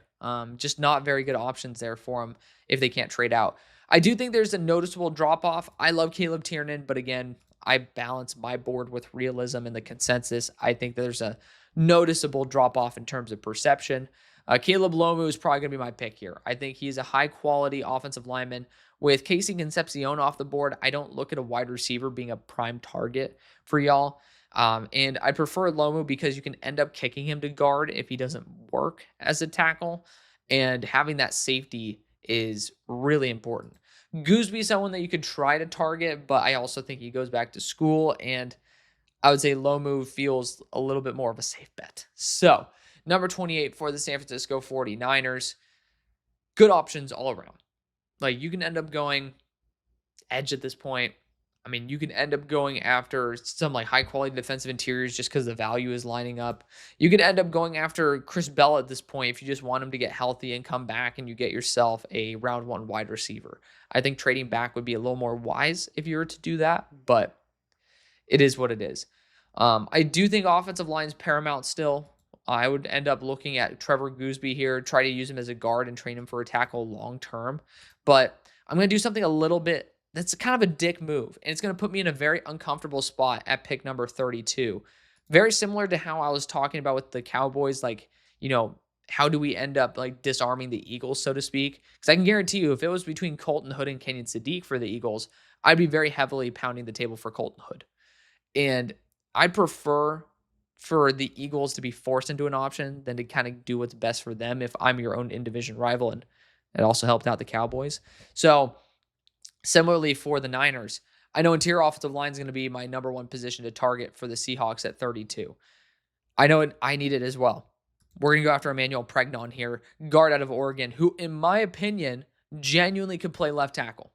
Just not very good options there for them if they can't trade out. I do think there's a noticeable drop-off. I love Caleb Tiernan, but again, I balance my board with realism and the consensus. I think there's a noticeable drop-off in terms of perception. Caleb Lomu is probably going to be my pick here. I think he's a high-quality offensive lineman. With Casey Concepcion off the board, I don't look at a wide receiver being a prime target for y'all. And I prefer Lomu because you can end up kicking him to guard if he doesn't work as a tackle. And having that safety is really important. Gooseby is someone that you could try to target, but I also think he goes back to school. And I would say Lomu feels a little bit more of a safe bet. So, number 28 for the San Francisco 49ers. Good options all around. Like, you can end up going edge at this point. I mean, you can end up going after some like high quality defensive interiors just because the value is lining up. You could end up going after Chris Bell at this point if you just want him to get healthy and come back and you get yourself a round one wide receiver. I think trading back would be a little more wise if you were to do that, but it is what it is. I do think offensive line is paramount still. I would end up looking at Trevor Gooseby here, try to use him as a guard and train him for a tackle long term. But I'm going to do something a little bit that's kind of a dick move, and it's going to put me in a very uncomfortable spot at pick number 32. Very similar to how I was talking about with the Cowboys, like, you know, how do we end up like disarming the Eagles, so to speak? Because I can guarantee you, if it was between Colton Hood and Kenyon Sadiq for the Eagles, I'd be very heavily pounding the table for Colton Hood. And I'd prefer for the Eagles to be forced into an option than to kind of do what's best for them if I'm your own in-division rival, and it also helped out the Cowboys. So similarly for the Niners, I know interior offensive line is going to be my number one position to target for the Seahawks at 32. I know I need it as well. We're going to go after Emmanuel Pregnon here, guard out of Oregon, who, in my opinion, genuinely could play left tackle.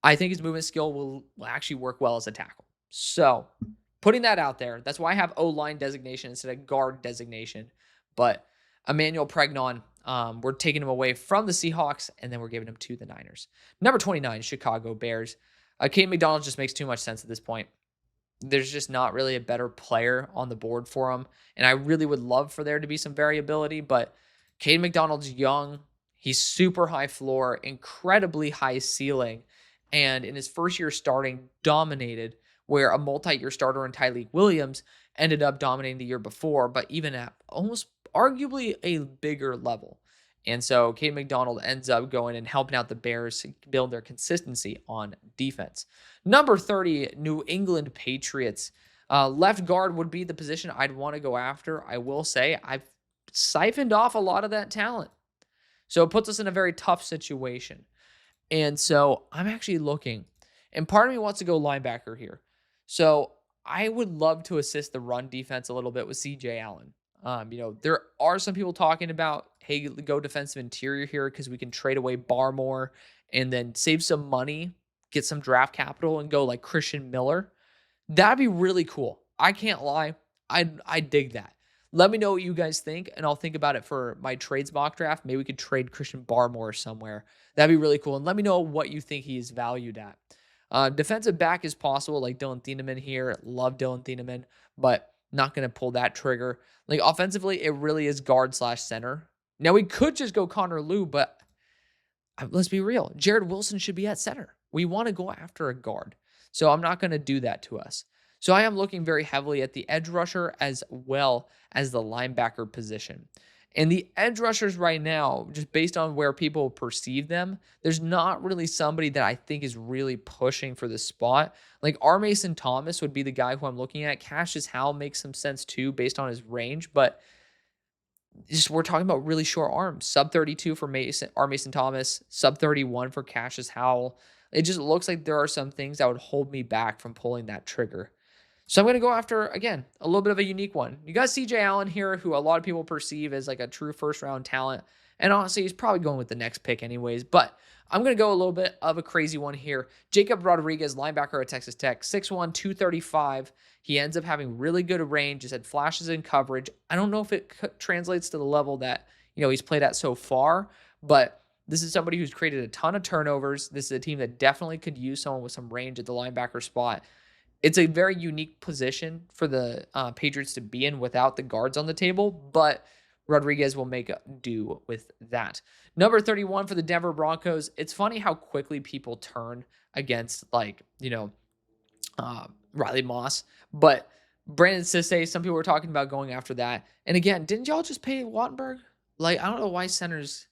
I think his movement skill will actually work well as a tackle. So, putting that out there, that's why I have O-line designation instead of guard designation. But Emmanuel Pregnon, we're taking him away from the Seahawks, and then we're giving him to the Niners. Number 29, Chicago Bears. Kate McDonald just makes too much sense at this point. There's just not really a better player on the board for him. And I really would love for there to be some variability, but Cade McDonald's young. He's super high floor, incredibly high ceiling. And in his first year starting, dominated, where a multi-year starter in Tyleik Williams ended up dominating the year before, but even at almost arguably a bigger level. And so Cade McDonald ends up going and helping out the Bears build their consistency on defense. Number 30, New England Patriots. Left guard would be the position I'd want to go after. I will say I've siphoned off a lot of that talent. So it puts us in a very tough situation. And so I'm actually looking, and part of me wants to go linebacker here. So I would love to assist the run defense a little bit with CJ Allen. There are some people talking about, hey, go defensive interior here because we can trade away Barmore and then save some money, get some draft capital, and go like Christian Miller. That'd be really cool. I can't lie. I dig that. Let me know what you guys think, and I'll think about it for my trades mock draft. Maybe we could trade Christian Barmore somewhere. That'd be really cool. And let me know what you think he is valued at. Defensive back is possible, like Dylan Thieneman here. Love Dylan Thieneman, but not going to pull that trigger. Like offensively, it really is guard slash center. Now we could just go Connor Liu, but let's be real. Jared Wilson should be at center. We want to go after a guard. So I'm not going to do that to us. So I am looking very heavily at the edge rusher as well as the linebacker position. And the edge rushers right now, just based on where people perceive them, there's not really somebody that I think is really pushing for the spot. Like R. Mason Thomas would be the guy who I'm looking at. Cassius Howell makes some sense too based on his range, but just we're talking about really short arms. Sub 32 for Mason Thomas, sub 31 for Cassius Howell. It just looks like there are some things that would hold me back from pulling that trigger. So I'm going to go after, again, a little bit of a unique one. You got CJ Allen here, who a lot of people perceive as like a true first round talent. And honestly, he's probably going with the next pick anyways. But I'm going to go a little bit of a crazy one here. Jacob Rodriguez, linebacker at Texas Tech, 6'1", 235. He ends up having really good range, just had flashes in coverage. I don't know if it translates to the level that, he's played at so far, but this is somebody who's created a ton of turnovers. This is a team that definitely could use someone with some range at the linebacker spot. It's a very unique position for the Patriots to be in without the guards on the table, but Rodriguez will make do with that. Number 31 for the Denver Broncos. It's funny how quickly people turn against, Riley Moss, but Brandon Sisse, some people were talking about going after that. And again, didn't y'all just pay Wattenberg? I don't know why centers.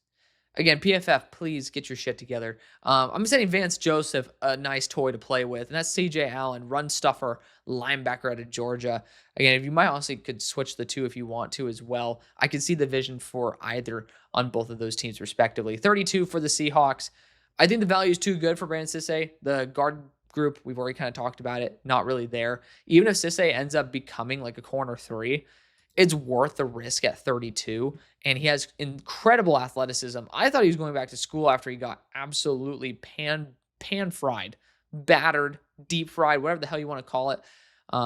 Again, PFF, please get your shit together. I'm sending Vance Joseph a nice toy to play with, and that's CJ Allen, run stuffer, linebacker out of Georgia. Again, if you might honestly could switch the two if you want to as well. I can see the vision for either on both of those teams respectively. 32 for the Seahawks. I think the value is too good for Brandon Sisse. The guard group, we've already kind of talked about it, not really there. Even if Sisse ends up becoming like a corner 3, it's worth the risk at 32, and he has incredible athleticism. I thought he was going back to school after he got absolutely pan fried, battered, deep fried, whatever the hell you want to call it,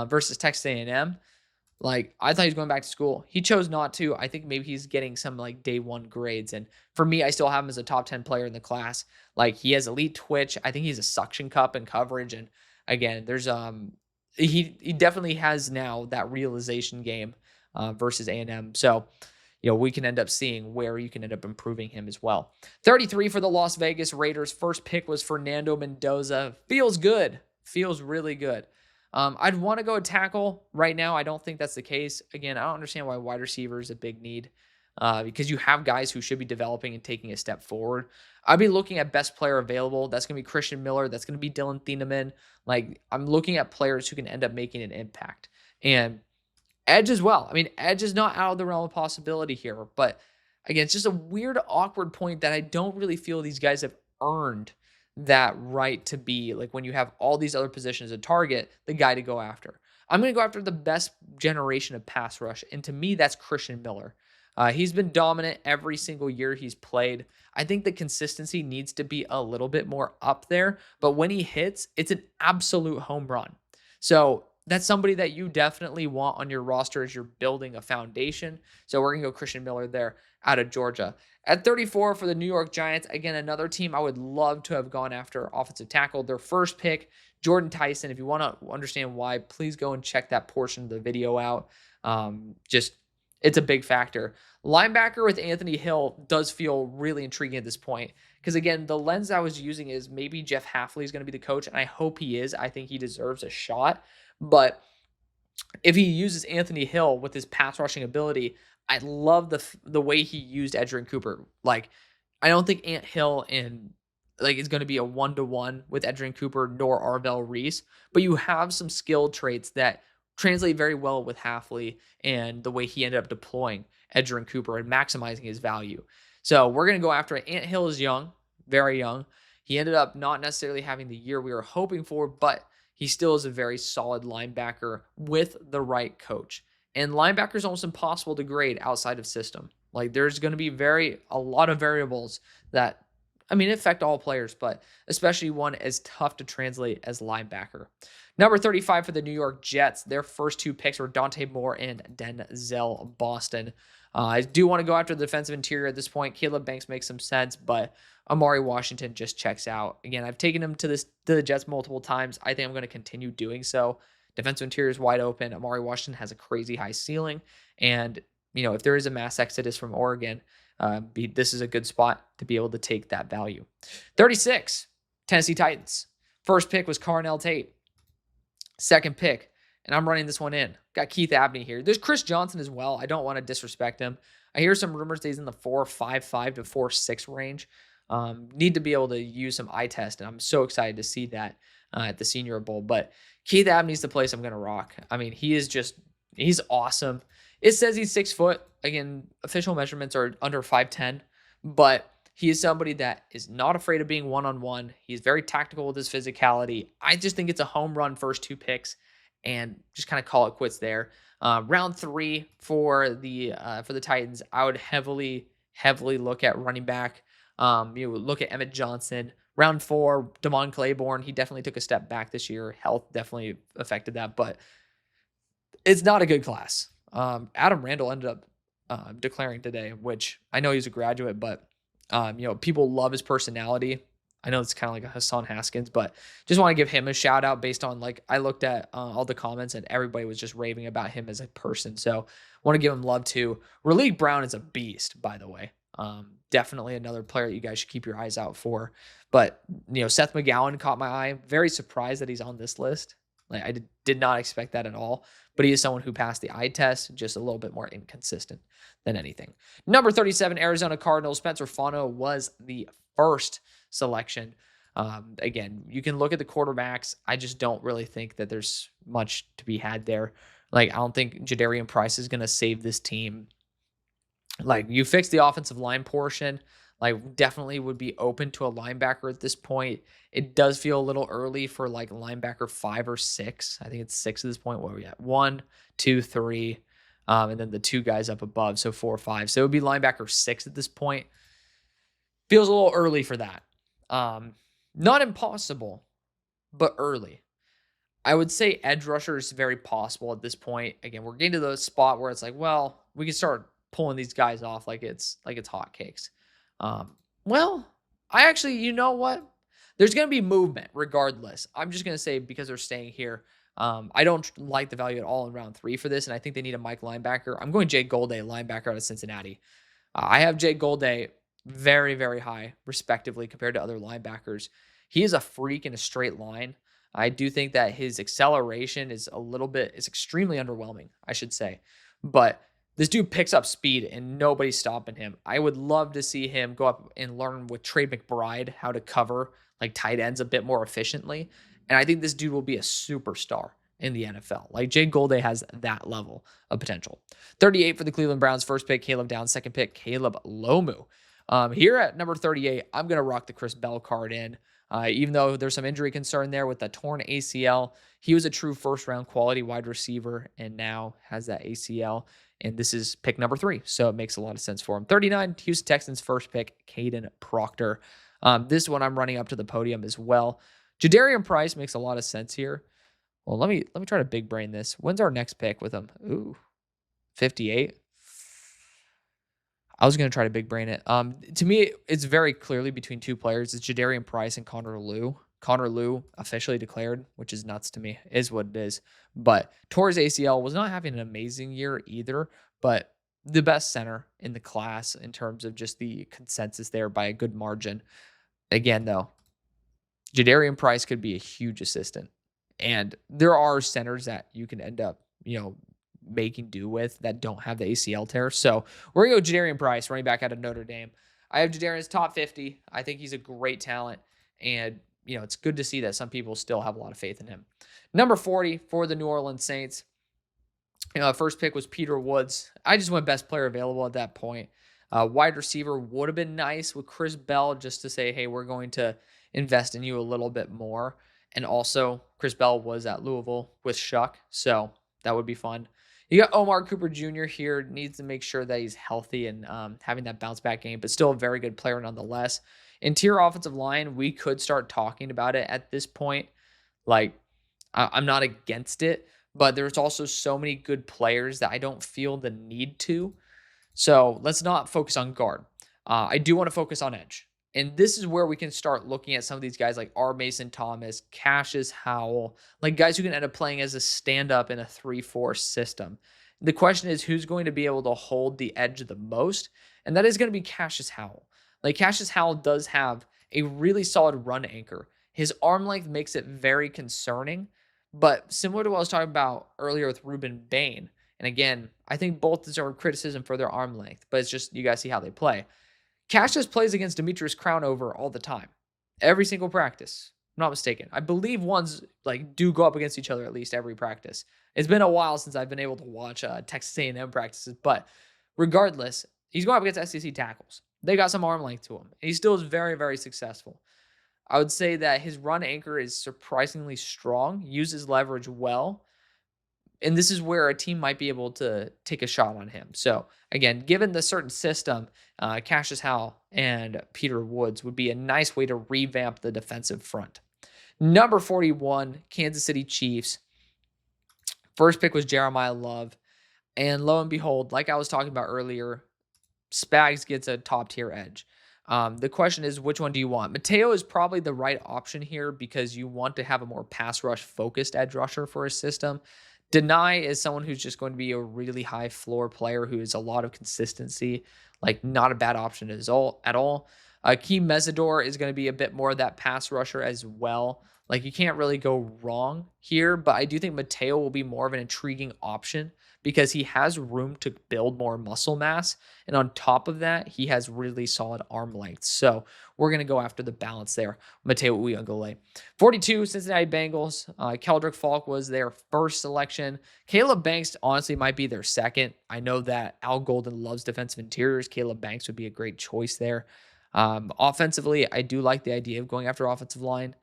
versus Texas A&M. I thought he was going back to school. He chose not to. I think maybe he's getting some day one grades, and for me, I still have him as a top 10 player in the class. He has elite twitch. I think he's a suction cup in coverage, and again, there's he definitely has now that realization game versus A&M. So, we can end up seeing where you can end up improving him as well. 33 for the Las Vegas Raiders. First pick was Fernando Mendoza. Feels good. Feels really good. I'd want to go tackle right now. I don't think that's the case. Again, I don't understand why wide receiver is a big need because you have guys who should be developing and taking a step forward. I'd be looking at best player available. That's going to be Christian Miller. That's going to be Dylan Thieneman. I'm looking at players who can end up making an impact. And edge as well. I mean, edge is not out of the realm of possibility here, but again, it's just a weird, awkward point that I don't really feel these guys have earned that right to be, when you have all these other positions to target, the guy to go after. I'm going to go after the best generation of pass rush, and to me, that's Christian Miller. He's been dominant every single year he's played. I think the consistency needs to be a little bit more up there, but when he hits, it's an absolute home run. So that's somebody that you definitely want on your roster as you're building a foundation. So we're going to go Christian Miller there out of Georgia. At 34 for the New York Giants, again, another team I would love to have gone after offensive tackle. Their first pick, Jordan Tyson. If you want to understand why, please go and check that portion of the video out. It's a big factor. Linebacker with Anthony Hill does feel really intriguing at this point. Because again, the lens I was using is maybe Jeff Hafley is going to be the coach, and I hope he is. I think he deserves a shot. But if he uses Anthony Hill with his pass rushing ability, I love the way he used Edgerrin Cooper. I don't think Ant Hill is going to be a 1-to-1 with Edgerrin Cooper nor Arvell Reese, but you have some skill traits that translate very well with Hafley and the way he ended up deploying Edgerrin Cooper and maximizing his value. So we're going to go after it. Ant Hill is young, very young. He ended up not necessarily having the year we were hoping for, but he still is a very solid linebacker with the right coach. And linebacker is almost impossible to grade outside of system. Like there's going to be a lot of variables that, I mean, affect all players, but especially one as tough to translate as linebacker. Number 35 for the New York Jets. Their first two picks were Dante Moore and Denzel Boston. I do want to go after the defensive interior at this point. Caleb Banks makes some sense, but Amari Washington just checks out. Again, I've taken him to the Jets multiple times. I think I'm going to continue doing so. Defensive interior is wide open. Amari Washington has a crazy high ceiling. And, if there is a mass exodus from Oregon, this is a good spot to be able to take that value. 36, Tennessee Titans. First pick was Carnell Tate. Second pick, and I'm running this one in. Got Keith Abney here. There's Chris Johnson as well. I don't want to disrespect him. I hear some rumors that he's in the 4.55 to 4.6 range. Need to be able to use some eye test, and I'm so excited to see that at the Senior Bowl. But Keith Abney's the place I'm going to rock. I mean, he's awesome. It says he's 6 foot. Again, official measurements are under 5'10", but he is somebody that is not afraid of being one-on-one. He's very tactical with his physicality. I just think it's a home run first two picks and just kind of call it quits there. Round 3 for the Titans, I would heavily look at running back. Look at Emmett Johnson. Round 4, Damon Claiborne. He definitely took a step back this year. Health definitely affected that, but it's not a good class. Adam Randall ended up declaring today, which I know he's a graduate, but people love his personality. I know it's kind of like a Hassan Haskins, but just want to give him a shout out based on I looked at all the comments and everybody was just raving about him as a person. So want to give him love too. Raleek Brown is a beast, by the way. Definitely another player that you guys should keep your eyes out for. But Seth McGowan caught my eye. Very surprised that he's on this list. I did not expect that at all. But he is someone who passed the eye test, just a little bit more inconsistent than anything. Number 37, Arizona Cardinals. Spencer Fano was the first selection. Again, you can look at the quarterbacks. I just don't really think that there's much to be had there. I don't think Jadarian Price is going to save this team. You fix the offensive line portion. Definitely would be open to a linebacker at this point. It does feel a little early for linebacker 5 or 6. I think it's 6 at this point. What are we at? 1, 2, 3, and then the 2 guys up above. So 4 or 5. So it would be linebacker 6 at this point. Feels a little early for that. Not impossible, but early. I would say edge rusher is very possible at this point. Again, we're getting to the spot where it's we can start pulling these guys off like it's hotcakes. I actually, you know what? There's going to be movement regardless. I'm just going to say because they're staying here. I don't like the value at all in round 3 for this, and I think they need a Mike linebacker. I'm going Jay Golday, linebacker out of Cincinnati. I have Jay Golday very, very high, respectively, compared to other linebackers. He is a freak in a straight line. I do think that his acceleration is extremely underwhelming, I should say. But this dude picks up speed and nobody's stopping him. I would love to see him go up and learn with Trey McBride how to cover tight ends a bit more efficiently. And I think this dude will be a superstar in the NFL. Jay Golday has that level of potential. 38 for the Cleveland Browns. First pick, Caleb Downs. Second pick, Caleb Lomu. Here at number 38, I'm going to rock the Chris Bell card in. Even though there's some injury concern there with the torn ACL, he was a true first-round quality wide receiver and now has that ACL. And this is pick number 3, so it makes a lot of sense for him. 39, Houston Texans first pick, Caden Proctor. This one I'm running up to the podium as well. Jadarian Price makes a lot of sense here. Well, let me try to big brain this. When's our next pick with him? Ooh, 58. I was going to try to big brain it. To me, it's very clearly between 2 players. It's Jadarian Price and Connor Liu. Connor Liu officially declared, which is nuts to me, is what it is. But Torres ACL was not having an amazing year either, but the best center in the class in terms of just the consensus there by a good margin. Again, though, Jadarian Price could be a huge assistant. And there are centers that you can end up, making do with that don't have the ACL tear. So we're going to go Jadarian Price, running back out of Notre Dame. I have Jadarian's top 50. I think he's a great talent. And, it's good to see that some people still have a lot of faith in him. Number 40 for the New Orleans Saints. First pick was Peter Woods. I just went best player available at that point. Wide receiver would have been nice with Chris Bell just to say, hey, we're going to invest in you a little bit more. And also, Chris Bell was at Louisville with Shuck, so that would be fun. You got Omar Cooper Jr. here, needs to make sure that he's healthy and having that bounce back game, but still a very good player nonetheless. Interior offensive line, we could start talking about it at this point. Like, I'm not against it, but there's also so many good players that I don't feel the need to. So let's not focus on guard. I do want to focus on edge. And this is where we can start looking at some of these guys like R. Mason Thomas, Cassius Howell, like guys who can end up playing as a stand-up in a 3-4 system. The question is who's going to be able to hold the edge the most, and that is going to be Cassius Howell. Like Cassius Howell does have a really solid run anchor. His arm length makes it very concerning, but similar to what I was talking about earlier with Ruben Bain, and again, I think both deserve criticism for their arm length, but it's just you guys see how they play. Cassius plays against Demetrius Crownover all the time. Every single practice. I'm not mistaken. I believe ones like do go up against each other at least every practice. It's been a while since I've been able to watch Texas A&M practices, but regardless, he's going up against SEC tackles. They got some arm length to him. And he still is very, very successful. I would say that his run anchor is surprisingly strong, uses leverage well, and this is where a team might be able to take a shot on him. So again, given the certain system, Cassius Howell and Peter Woods would be a nice way to revamp the defensive front. Number 41, Kansas City Chiefs. First pick was Jeremiah Love. And lo and behold, like I was talking about earlier, Spags gets a top tier edge. The question is, which one do you want? Mateo is probably the right option here because you want to have a more pass rush focused edge rusher for his system. Deny is someone who's just going to be a really high floor player who has a lot of consistency, like not a bad option at all. Key Mesidor is going to be a bit more of that pass rusher as well. Like you can't really go wrong here, but I do think Mateo will be more of an intriguing option because he has room to build more muscle mass. And on top of that, he has really solid arm length. So we're going to go after the balance there. Mateo Uyunglele. 42, Cincinnati Bengals. Keldrick Falk was their first selection. Caleb Banks honestly might be their second. I know that Al Golden loves defensive interiors. Caleb Banks would be a great choice there. Offensively, I do like the idea of going after offensive line.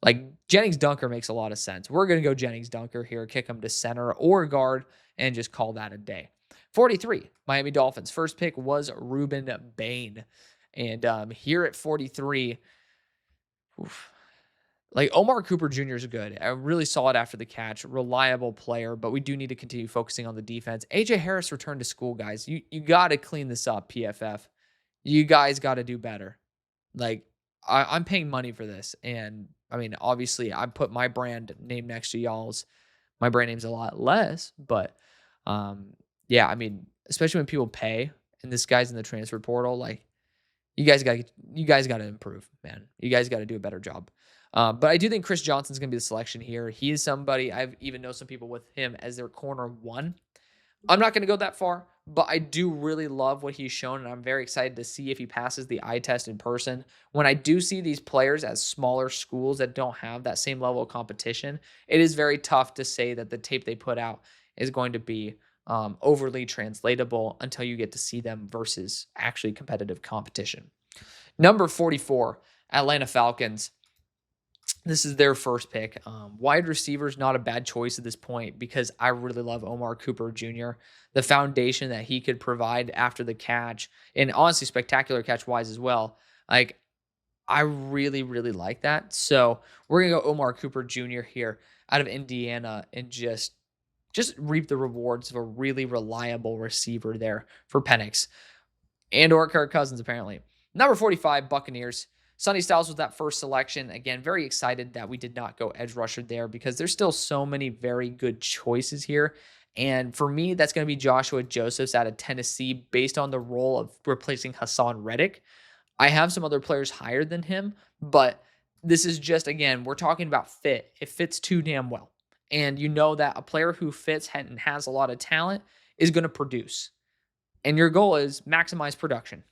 Like Jennings Dunker makes a lot of sense. We're going to go Jennings Dunker here, kick him to center or guard, and just call that a day. 43, Miami Dolphins. First pick was Ruben Bain. And here at 43, like Omar Cooper Jr. is good. I really saw it after the catch. Reliable player, but we do need to continue focusing on the defense. AJ Harris returned to school, guys. You got to clean this up, PFF. You guys got to do better. Like, I'm paying money for this. And I mean, obviously, I put my brand name next to y'all's. My brand name's a lot less, but yeah, I mean, especially when people pay and this guy's in the transfer portal, like you guys got to improve, man. You guys got to do a better job. But I do think Chris Johnson's going to be the selection here. He is somebody, I've even know some people with him as their corner one. I'm not going to go that far, but I do really love what he's shown, and I'm very excited to see if he passes the eye test in person. When I do see these players at smaller schools that don't have that same level of competition, it is very tough to say that the tape they put out is going to be overly translatable until you get to see them versus actually competitive competition. Number 44, Atlanta Falcons. This is their first pick. Wide receiver is not a bad choice at this point because I really love Omar Cooper Jr. The foundation that he could provide after the catch, and honestly, spectacular catch wise as well. Like, I really, really like that. So we're gonna go Omar Cooper Jr. here out of Indiana and just reap the rewards of a really reliable receiver there for Penix and or Kirk Cousins apparently. Number 45, Buccaneers. Sonny Styles was that first selection. Again, very excited that we did not go edge rusher there because there's still so many very good choices here. And for me, that's going to be Joshua Josephs out of Tennessee based on the role of replacing Hassan Reddick. I have some other players higher than him, but this is just, again, we're talking about fit. It fits too damn well. And you know that a player who fits and has a lot of talent is going to produce. And your goal is maximize production.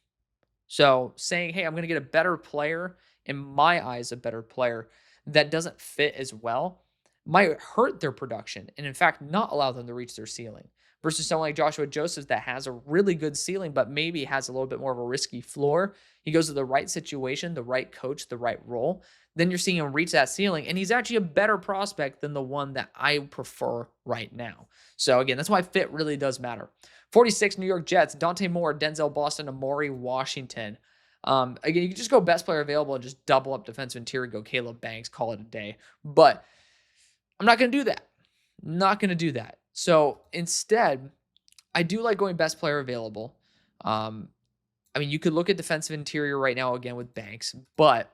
So saying, hey, I'm going to get a better player, in my eyes, a better player that doesn't fit as well, might hurt their production and, in fact, not allow them to reach their ceiling. Versus someone like Joshua Joseph that has a really good ceiling, but maybe has a little bit more of a risky floor. He goes to the right situation, the right coach, the right role. Then you're seeing him reach that ceiling, and he's actually a better prospect than the one that I prefer right now. So, again, that's why fit really does matter. 46 New York Jets, Dante Moore, Denzel Boston, Amari Washington. Again, you can just go best player available and just double up defensive interior, go Caleb Banks, call it a day. But I'm not going to do that. Not going to do that. So instead, I do like going best player available. I mean, you could look at defensive interior right now again with Banks, but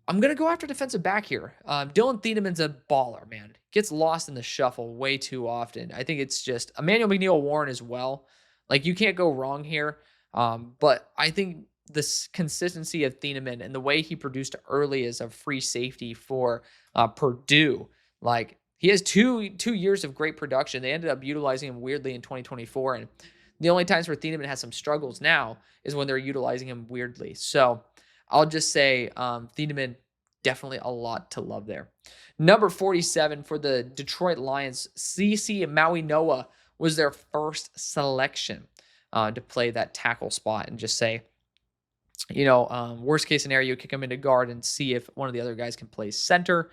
I'm going to go after defensive back here. Dylan Thieneman's a baller, man. Gets lost in the shuffle way too often. I think it's just Emmanuel McNeil-Warren as well. Like, you can't go wrong here. But I think this consistency of Thieneman and the way he produced early as a free safety for Purdue, like, he has two years of great production. They ended up utilizing him weirdly in 2024. And the only times where Thieneman has some struggles now is when they're utilizing him weirdly. So I'll just say Thieneman, definitely a lot to love there. Number 47 for the Detroit Lions, CeCe Maui-Noa was their first selection to play that tackle spot, and just say, worst case scenario, kick him into guard and see if one of the other guys can play center.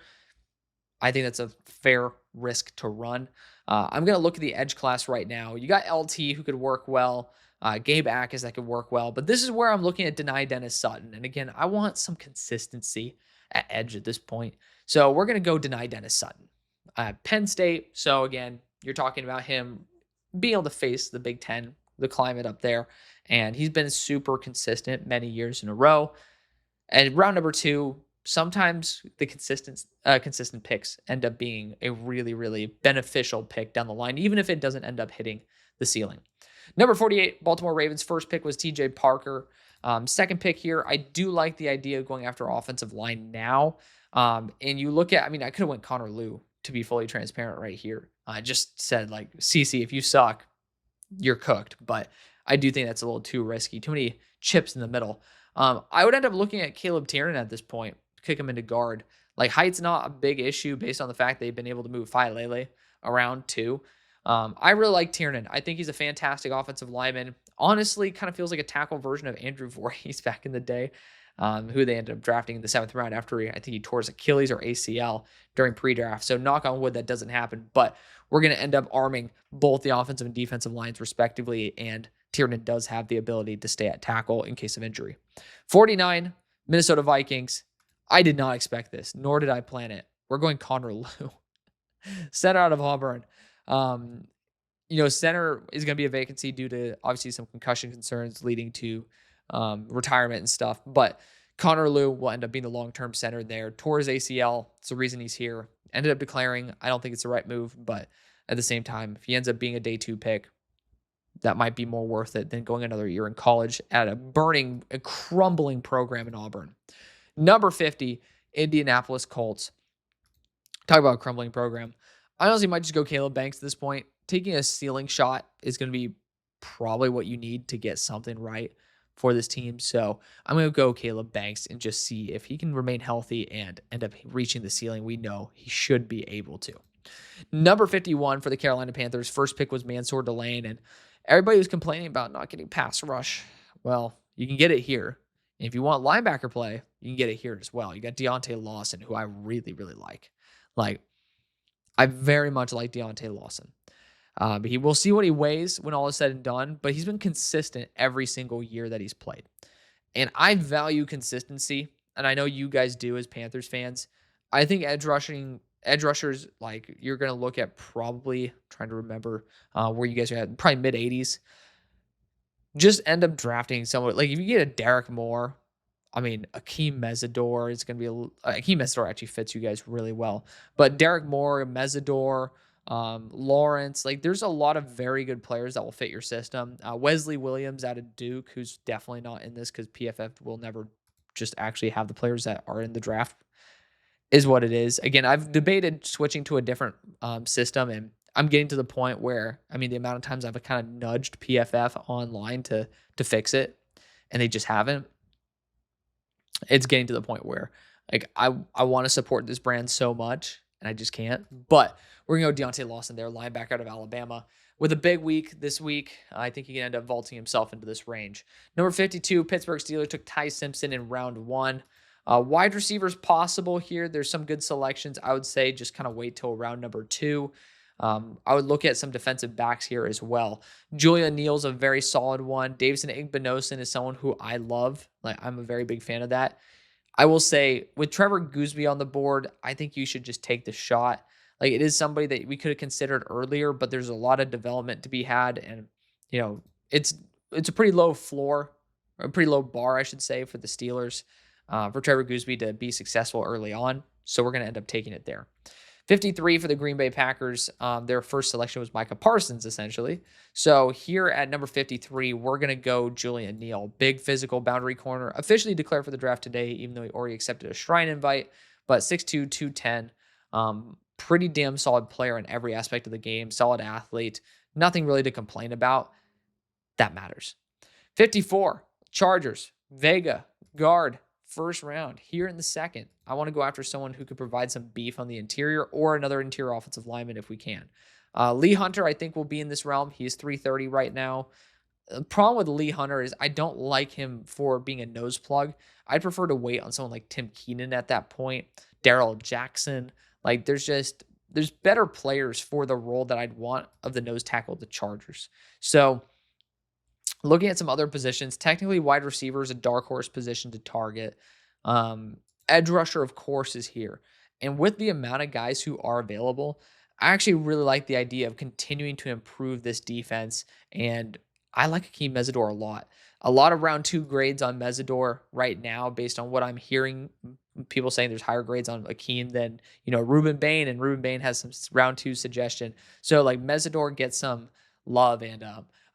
I think that's a fair risk to run. I'm going to look at the edge class right now. You got LT who could work well. Gabe Akers that could work well. But this is where I'm looking at Denai Dennis Sutton. And again, I want some consistency at edge at this point. So we're going to go Denai Dennis Sutton. Penn State. So again, you're talking about him being able to face the Big Ten, the climate up there. And he's been super consistent many years in a row. And round number 2, sometimes the consistent picks end up being a really, really beneficial pick down the line, even if it doesn't end up hitting the ceiling. Number 48, Baltimore Ravens. First pick was TJ Parker. Second pick here, I do like the idea of going after offensive line now. And you look at, I could have went Connor Lew, to be fully transparent right here. I just said, like, CC, if you suck, you're cooked. But I do think that's a little too risky. Too many chips in the middle. I would end up looking at Caleb Tiernan at this point, kick him into guard. Like, height's not a big issue based on the fact they've been able to move Faalele around too. I really like Tiernan. I think he's a fantastic offensive lineman. Honestly, kind of feels like a tackle version of Andrew Voorhees back in the day, who they ended up drafting in the 7th round after I think he tore his Achilles or ACL during pre-draft. So knock on wood that doesn't happen. But we're going to end up arming both the offensive and defensive lines respectively, and Tiernan does have the ability to stay at tackle in case of injury. 49, Minnesota Vikings. I did not expect this, nor did I plan it. We're going Connor Lew. Center out of Auburn. Center is going to be a vacancy due to obviously some concussion concerns leading to retirement and stuff. But Connor Lew will end up being the long-term center there. Tore his ACL. It's the reason he's here. Ended up declaring. I don't think it's the right move, but at the same time, if he ends up being a day 2 pick, that might be more worth it than going another year in college at a crumbling program in Auburn. Number 50, Indianapolis Colts. Talk about a crumbling program. I honestly might just go Caleb Banks at this point. Taking a ceiling shot is going to be probably what you need to get something right for this team. So I'm going to go Caleb Banks and just see if he can remain healthy and end up reaching the ceiling we know he should be able to. Number 51 for the Carolina Panthers. First pick was Mansour Delane, and everybody was complaining about not getting pass rush. Well, you can get it here. And if you want linebacker play, you can get it here as well. You got Deontay Lawson, who I really, really like. I very much like Deontay Lawson. We'll see what he weighs when all is said and done, but he's been consistent every single year that he's played. And I value consistency, and I know you guys do as Panthers fans. I think edge rushers, like, you're going to look at probably, trying to remember where you guys are at, probably mid-80s. Just end up drafting someone. Like, if you get a Derek Moore, Akeem Mesidor is going to be Akeem Mesidor actually fits you guys really well. But Derek Moore, Mesidor, Lawrence, like, there's a lot of very good players that will fit your system. Wesley Williams out of Duke, who's definitely not in this because PFF will never just actually have the players that are in the draft, is what it is. Again, I've debated switching to a different system, and I'm getting to the point where, the amount of times I've kind of nudged PFF online to fix it, and they just haven't. It's getting to the point where, like, I want to support this brand so much, and I just can't. But we're going to go Deontay Lawson there, linebacker out of Alabama. With a big week this week, I think he can end up vaulting himself into this range. Number 52, Pittsburgh Steelers took Ty Simpson in round 1. Wide receivers possible here. There's some good selections. I would say just kind of wait till round number 2. I would look at some defensive backs here as well. Julian Neal's a very solid one. Davison Igbinosun is someone who I love. Like, I'm a very big fan of that. I will say with Trevor Gooseby on the board, I think you should just take the shot. Like, it is somebody that we could have considered earlier, but there's a lot of development to be had, and it's a pretty low floor, or a pretty low bar, I should say, for the Steelers, for Trevor Gooseby to be successful early on. So we're going to end up taking it there. 53 for the Green Bay Packers. Their first selection was Micah Parsons, essentially. So here at number 53, we're going to go Julian Neal. Big physical boundary corner. Officially declared for the draft today, even though he already accepted a Shrine invite. But 6'2", 210. Pretty damn solid player in every aspect of the game. Solid athlete. Nothing really to complain about. That matters. 54, Chargers. Vega, guard. First round. Here in the second, I want to go after someone who could provide some beef on the interior or another interior offensive lineman if we can. Lee Hunter, I think, will be in this realm. He is 330 right now. The problem with Lee Hunter is I don't like him for being a nose plug. I'd prefer to wait on someone like Tim Keenan at that point. Darrell Jackson. Like, there's better players for the role that I'd want of the nose tackle of the Chargers. So looking at some other positions, technically wide receiver is a dark horse position to target. Edge rusher, of course, is here. And with the amount of guys who are available, I actually really like the idea of continuing to improve this defense. And I like Akeem Mesidor a lot. A lot of round 2 grades on Mesidor right now, based on what I'm hearing. People saying there's higher grades on Akeem than, Ruben Bain, and Ruben Bain has some round 2 suggestion. So like Mesidor gets some love, and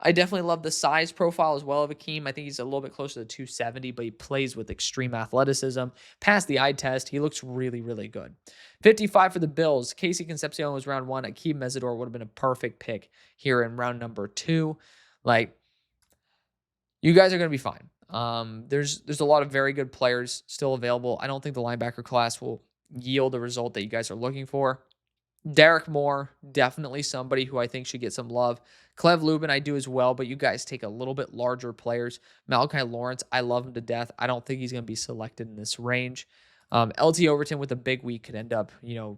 I definitely love the size profile as well of Akeem. I think he's a little bit closer to 270, but he plays with extreme athleticism. Passed the eye test. He looks really, really good. 55 for the Bills. Casey Concepcion was round 1. Akeem Mesidor would have been a perfect pick here in round number 2. Like, you guys are going to be fine. There's a lot of very good players still available. I don't think the linebacker class will yield the result that you guys are looking for. Derek Moore, definitely somebody who I think should get some love. Clev Lubin, I do as well, but you guys take a little bit larger players. Malachi Lawrence, I love him to death. I don't think he's going to be selected in this range. LT Overton with a big week could end up,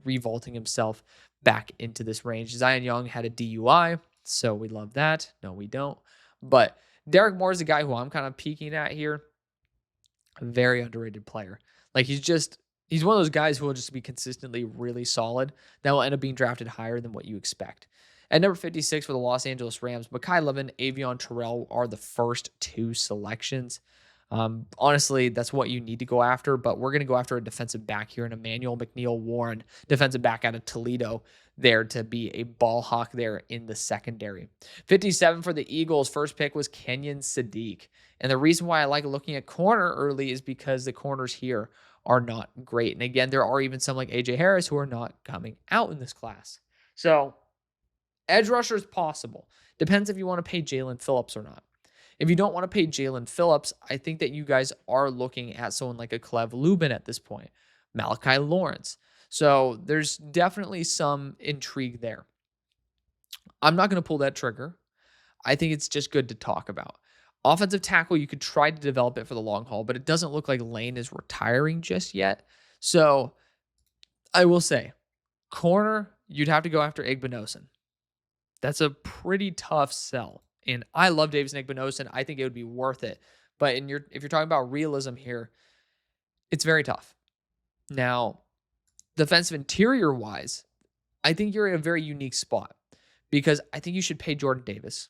revolting himself back into this range. Zion Young had a DUI, so we love that. No, we don't. But Derek Moore is the guy who I'm kind of peeking at here. A very underrated player. Like, he's one of those guys who will just be consistently really solid that will end up being drafted higher than what you expect. At number 56 for the Los Angeles Rams, Mekhi Levin, Avion Terrell are the first 2 selections. Honestly, that's what you need to go after, but we're going to go after a defensive back here in Emmanuel McNeil Warren, defensive back out of Toledo, there to be a ball hawk there in the secondary. 57 for the Eagles, first pick was Kenyon Sadiq. And the reason why I like looking at corner early is because the corners here are not great. And again, there are even some like AJ Harris who are not coming out in this class. So edge rusher is possible. Depends if you want to pay Jalen Phillips or not. If you don't want to pay Jalen Phillips, I think that you guys are looking at someone like a Clev Lubin at this point. Malachi Lawrence. So there's definitely some intrigue there. I'm not going to pull that trigger. I think it's just good to talk about. Offensive tackle, you could try to develop it for the long haul, but it doesn't look like Lane is retiring just yet. So I will say, corner, you'd have to go after Igbinosun. That's a pretty tough sell. And I love Davison Igbinosun. I think it would be worth it. But if you're talking about realism here, it's very tough. Now, defensive interior wise, I think you're in a very unique spot because I think you should pay Jordan Davis.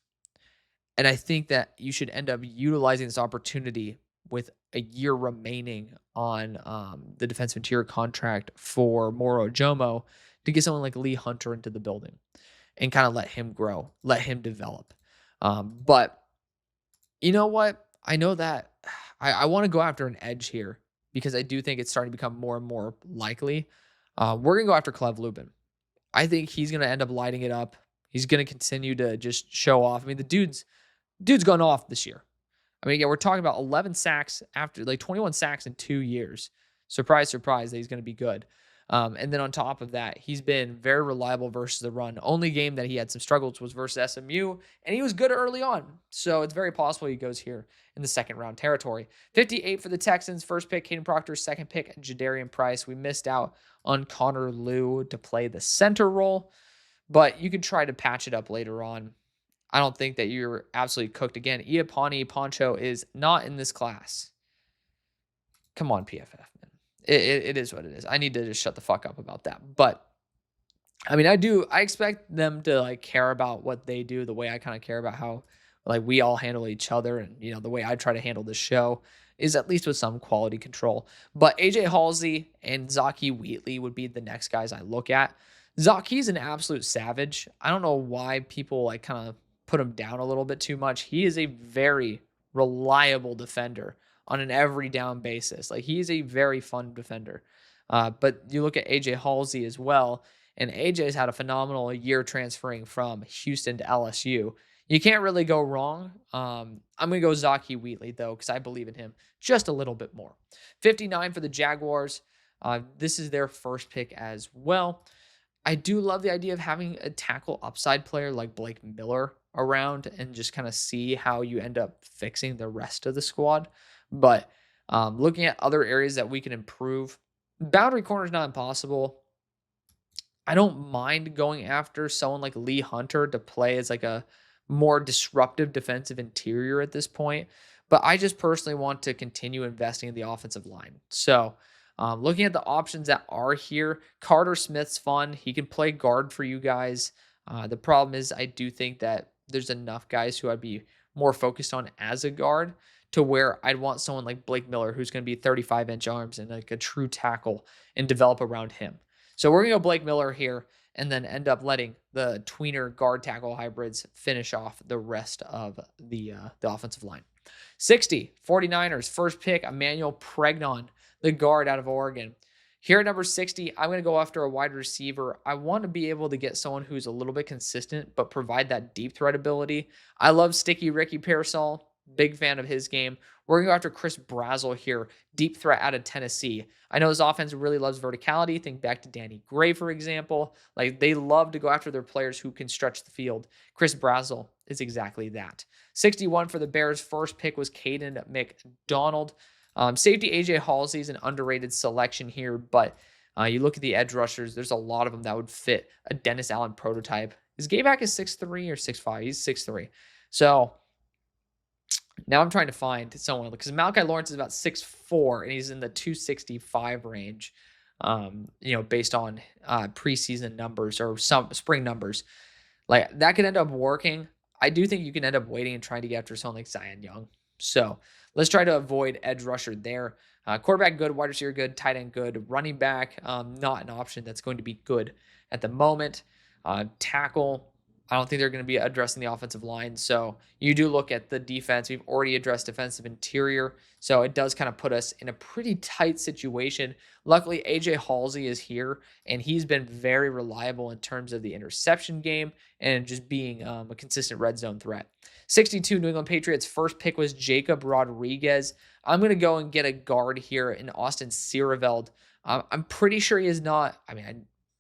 And I think that you should end up utilizing this opportunity with a year remaining on the defensive interior contract for Moro Jomo to get someone like Lee Hunter into the building and kind of let him grow, let him develop. But you know what? I know that I want to go after an edge here because I do think it's starting to become more and more likely. We're going to go after Clev Lubin. I think he's going to end up lighting it up. He's going to continue to just show off. I mean, the dude's gone off this year. I mean, again, we're talking about 11 sacks after, like 21 sacks in 2 years. Surprise, surprise that he's going to be good. And then on top of that, he's been very reliable versus the run. Only game that he had some struggles was versus SMU, and he was good early on. So it's very possible he goes here in the second round territory. 58 for the Texans. First pick, Caden Proctor. Second pick, Jadarian Price. We missed out on Connor Liu to play the center role, but you could try to patch it up later on. I don't think that you're absolutely cooked again. Iapani Poncho is not in this class. Come on, PFF, man. It is what it is. I need to just shut the fuck up about that. But I mean, I expect them to like care about what they do the way I kind of care about how like we all handle each other. And, you know, the way I try to handle this show is at least with some quality control. But AJ Halsey and Zaki Wheatley would be the next guys I look at. Zaki's an absolute savage. I don't know why people like kind of put him down a little bit too much. He is a very reliable defender on an every down basis. Like, he is a very fun defender. But you look at AJ Halsey as well, and AJ's had a phenomenal year transferring from Houston to LSU. You can't really go wrong. I'm going to go Zaki Wheatley, though, because I believe in him just a little bit more. 59 for the Jaguars. This is their first pick as well. I do love the idea of having a tackle upside player like Blake Miller around and just kind of see how you end up fixing the rest of the squad. But looking at other areas that we can improve, boundary corner is not impossible. I don't mind going after someone like Lee Hunter to play as like a more disruptive defensive interior at this point. But I just personally want to continue investing in the offensive line. So looking at the options that are here, Carter Smith's fun. He can play guard for you guys. The problem is I do think that there's enough guys who I'd be more focused on as a guard to where I'd want someone like Blake Miller, who's going to be 35-inch arms and like a true tackle and develop around him. So we're going to go Blake Miller here and then end up letting the tweener guard tackle hybrids finish off the rest of the offensive line. 60, 49ers, first pick, Emmanuel Pregnon, the guard out of Oregon. Here at number 60, I'm going to go after a wide receiver. I want to be able to get someone who's a little bit consistent, but provide that deep threat ability. I love Sticky Ricky Pearsall. Big fan of his game. We're going to go after Chris Brazzell here, deep threat out of Tennessee. I know his offense really loves verticality. Think back to Danny Gray, for example. Like, they love to go after their players who can stretch the field. Chris Brazzell is exactly that. 61 for the Bears. First pick was Caden McDonald. Safety AJ Halsey is an underrated selection here, but you look at the edge rushers, there's a lot of them that would fit a Dennis Allen prototype. Is Gayback is 6'3" or 6'5"? He's 6'3". So now I'm trying to find someone, because Malachi Lawrence is about 6'4", and he's in the 265 range, based on preseason numbers or some spring numbers. Like, that could end up working. I do think you can end up waiting and trying to get after someone like Zion Young. So let's try to avoid edge rusher there. Quarterback good, wide receiver good, tight end good, running back not an option that's going to be good at the moment. Tackle, I don't think they're going to be addressing the offensive line. So you do look at the defense. We've already addressed defensive interior. So it does kind of put us in a pretty tight situation. Luckily, AJ Halsey is here, and he's been very reliable in terms of the interception game and just being a consistent red zone threat. 62, New England Patriots. First pick was Jacob Rodriguez. I'm going to go and get a guard here in Austin Sierreveld. I'm pretty sure he is not,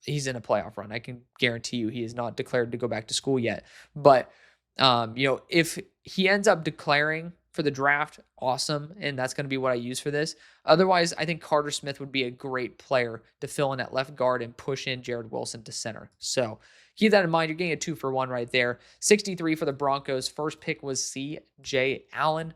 he's in a playoff run. I can guarantee you he is not declared to go back to school yet. But, if he ends up declaring for the draft, awesome. And that's going to be what I use for this. Otherwise, I think Carter Smith would be a great player to fill in at left guard and push in Jared Wilson to center. So keep that in mind. You're getting a 2-for-1 right there. 63 for the Broncos. First pick was C.J. Allen.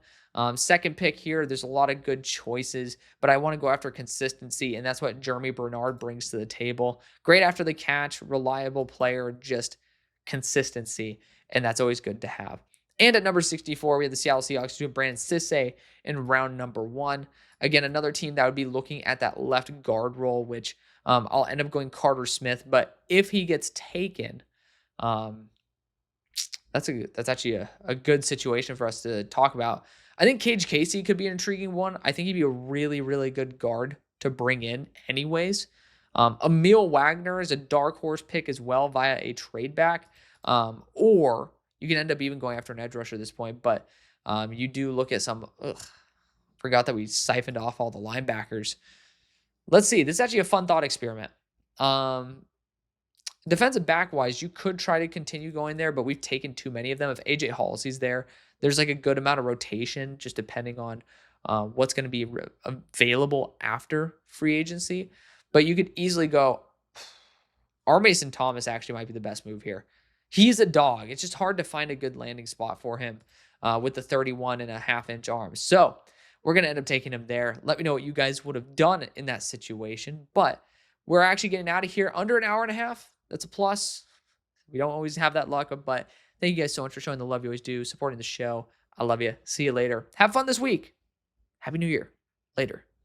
Second pick here, there's a lot of good choices, but I want to go after consistency, and that's what Jeremy Bernard brings to the table. Great after the catch, reliable player, just consistency, and that's always good to have. And at number 64, we have the Seattle Seahawks doing Brandon Cisse in round number 1. Again, another team that would be looking at that left guard role, which I'll end up going Carter Smith, but if he gets taken, that's actually a good situation for us to talk about. I think Cage Casey could be an intriguing one. I think he'd be a really, really good guard to bring in anyways. Emil Wagner is a dark horse pick as well via a trade back. Or you can end up even going after an edge rusher at this point. But you do look at some... forgot that we siphoned off all the linebackers. Let's see. This is actually a fun thought experiment. Defensive back wise, you could try to continue going there, but we've taken too many of them. If AJ Halsey's there, there's like a good amount of rotation, just depending on what's going to be available after free agency. But you could easily go, our Mason Thomas actually might be the best move here. He's a dog. It's just hard to find a good landing spot for him with the 31.5-inch arms. So we're going to end up taking him there. Let me know what you guys would have done in that situation. But we're actually getting out of here under an hour and a half. That's a plus. We don't always have that luck, but thank you guys so much for showing the love you always do, supporting the show. I love you. See you later. Have fun this week. Happy New Year. Later.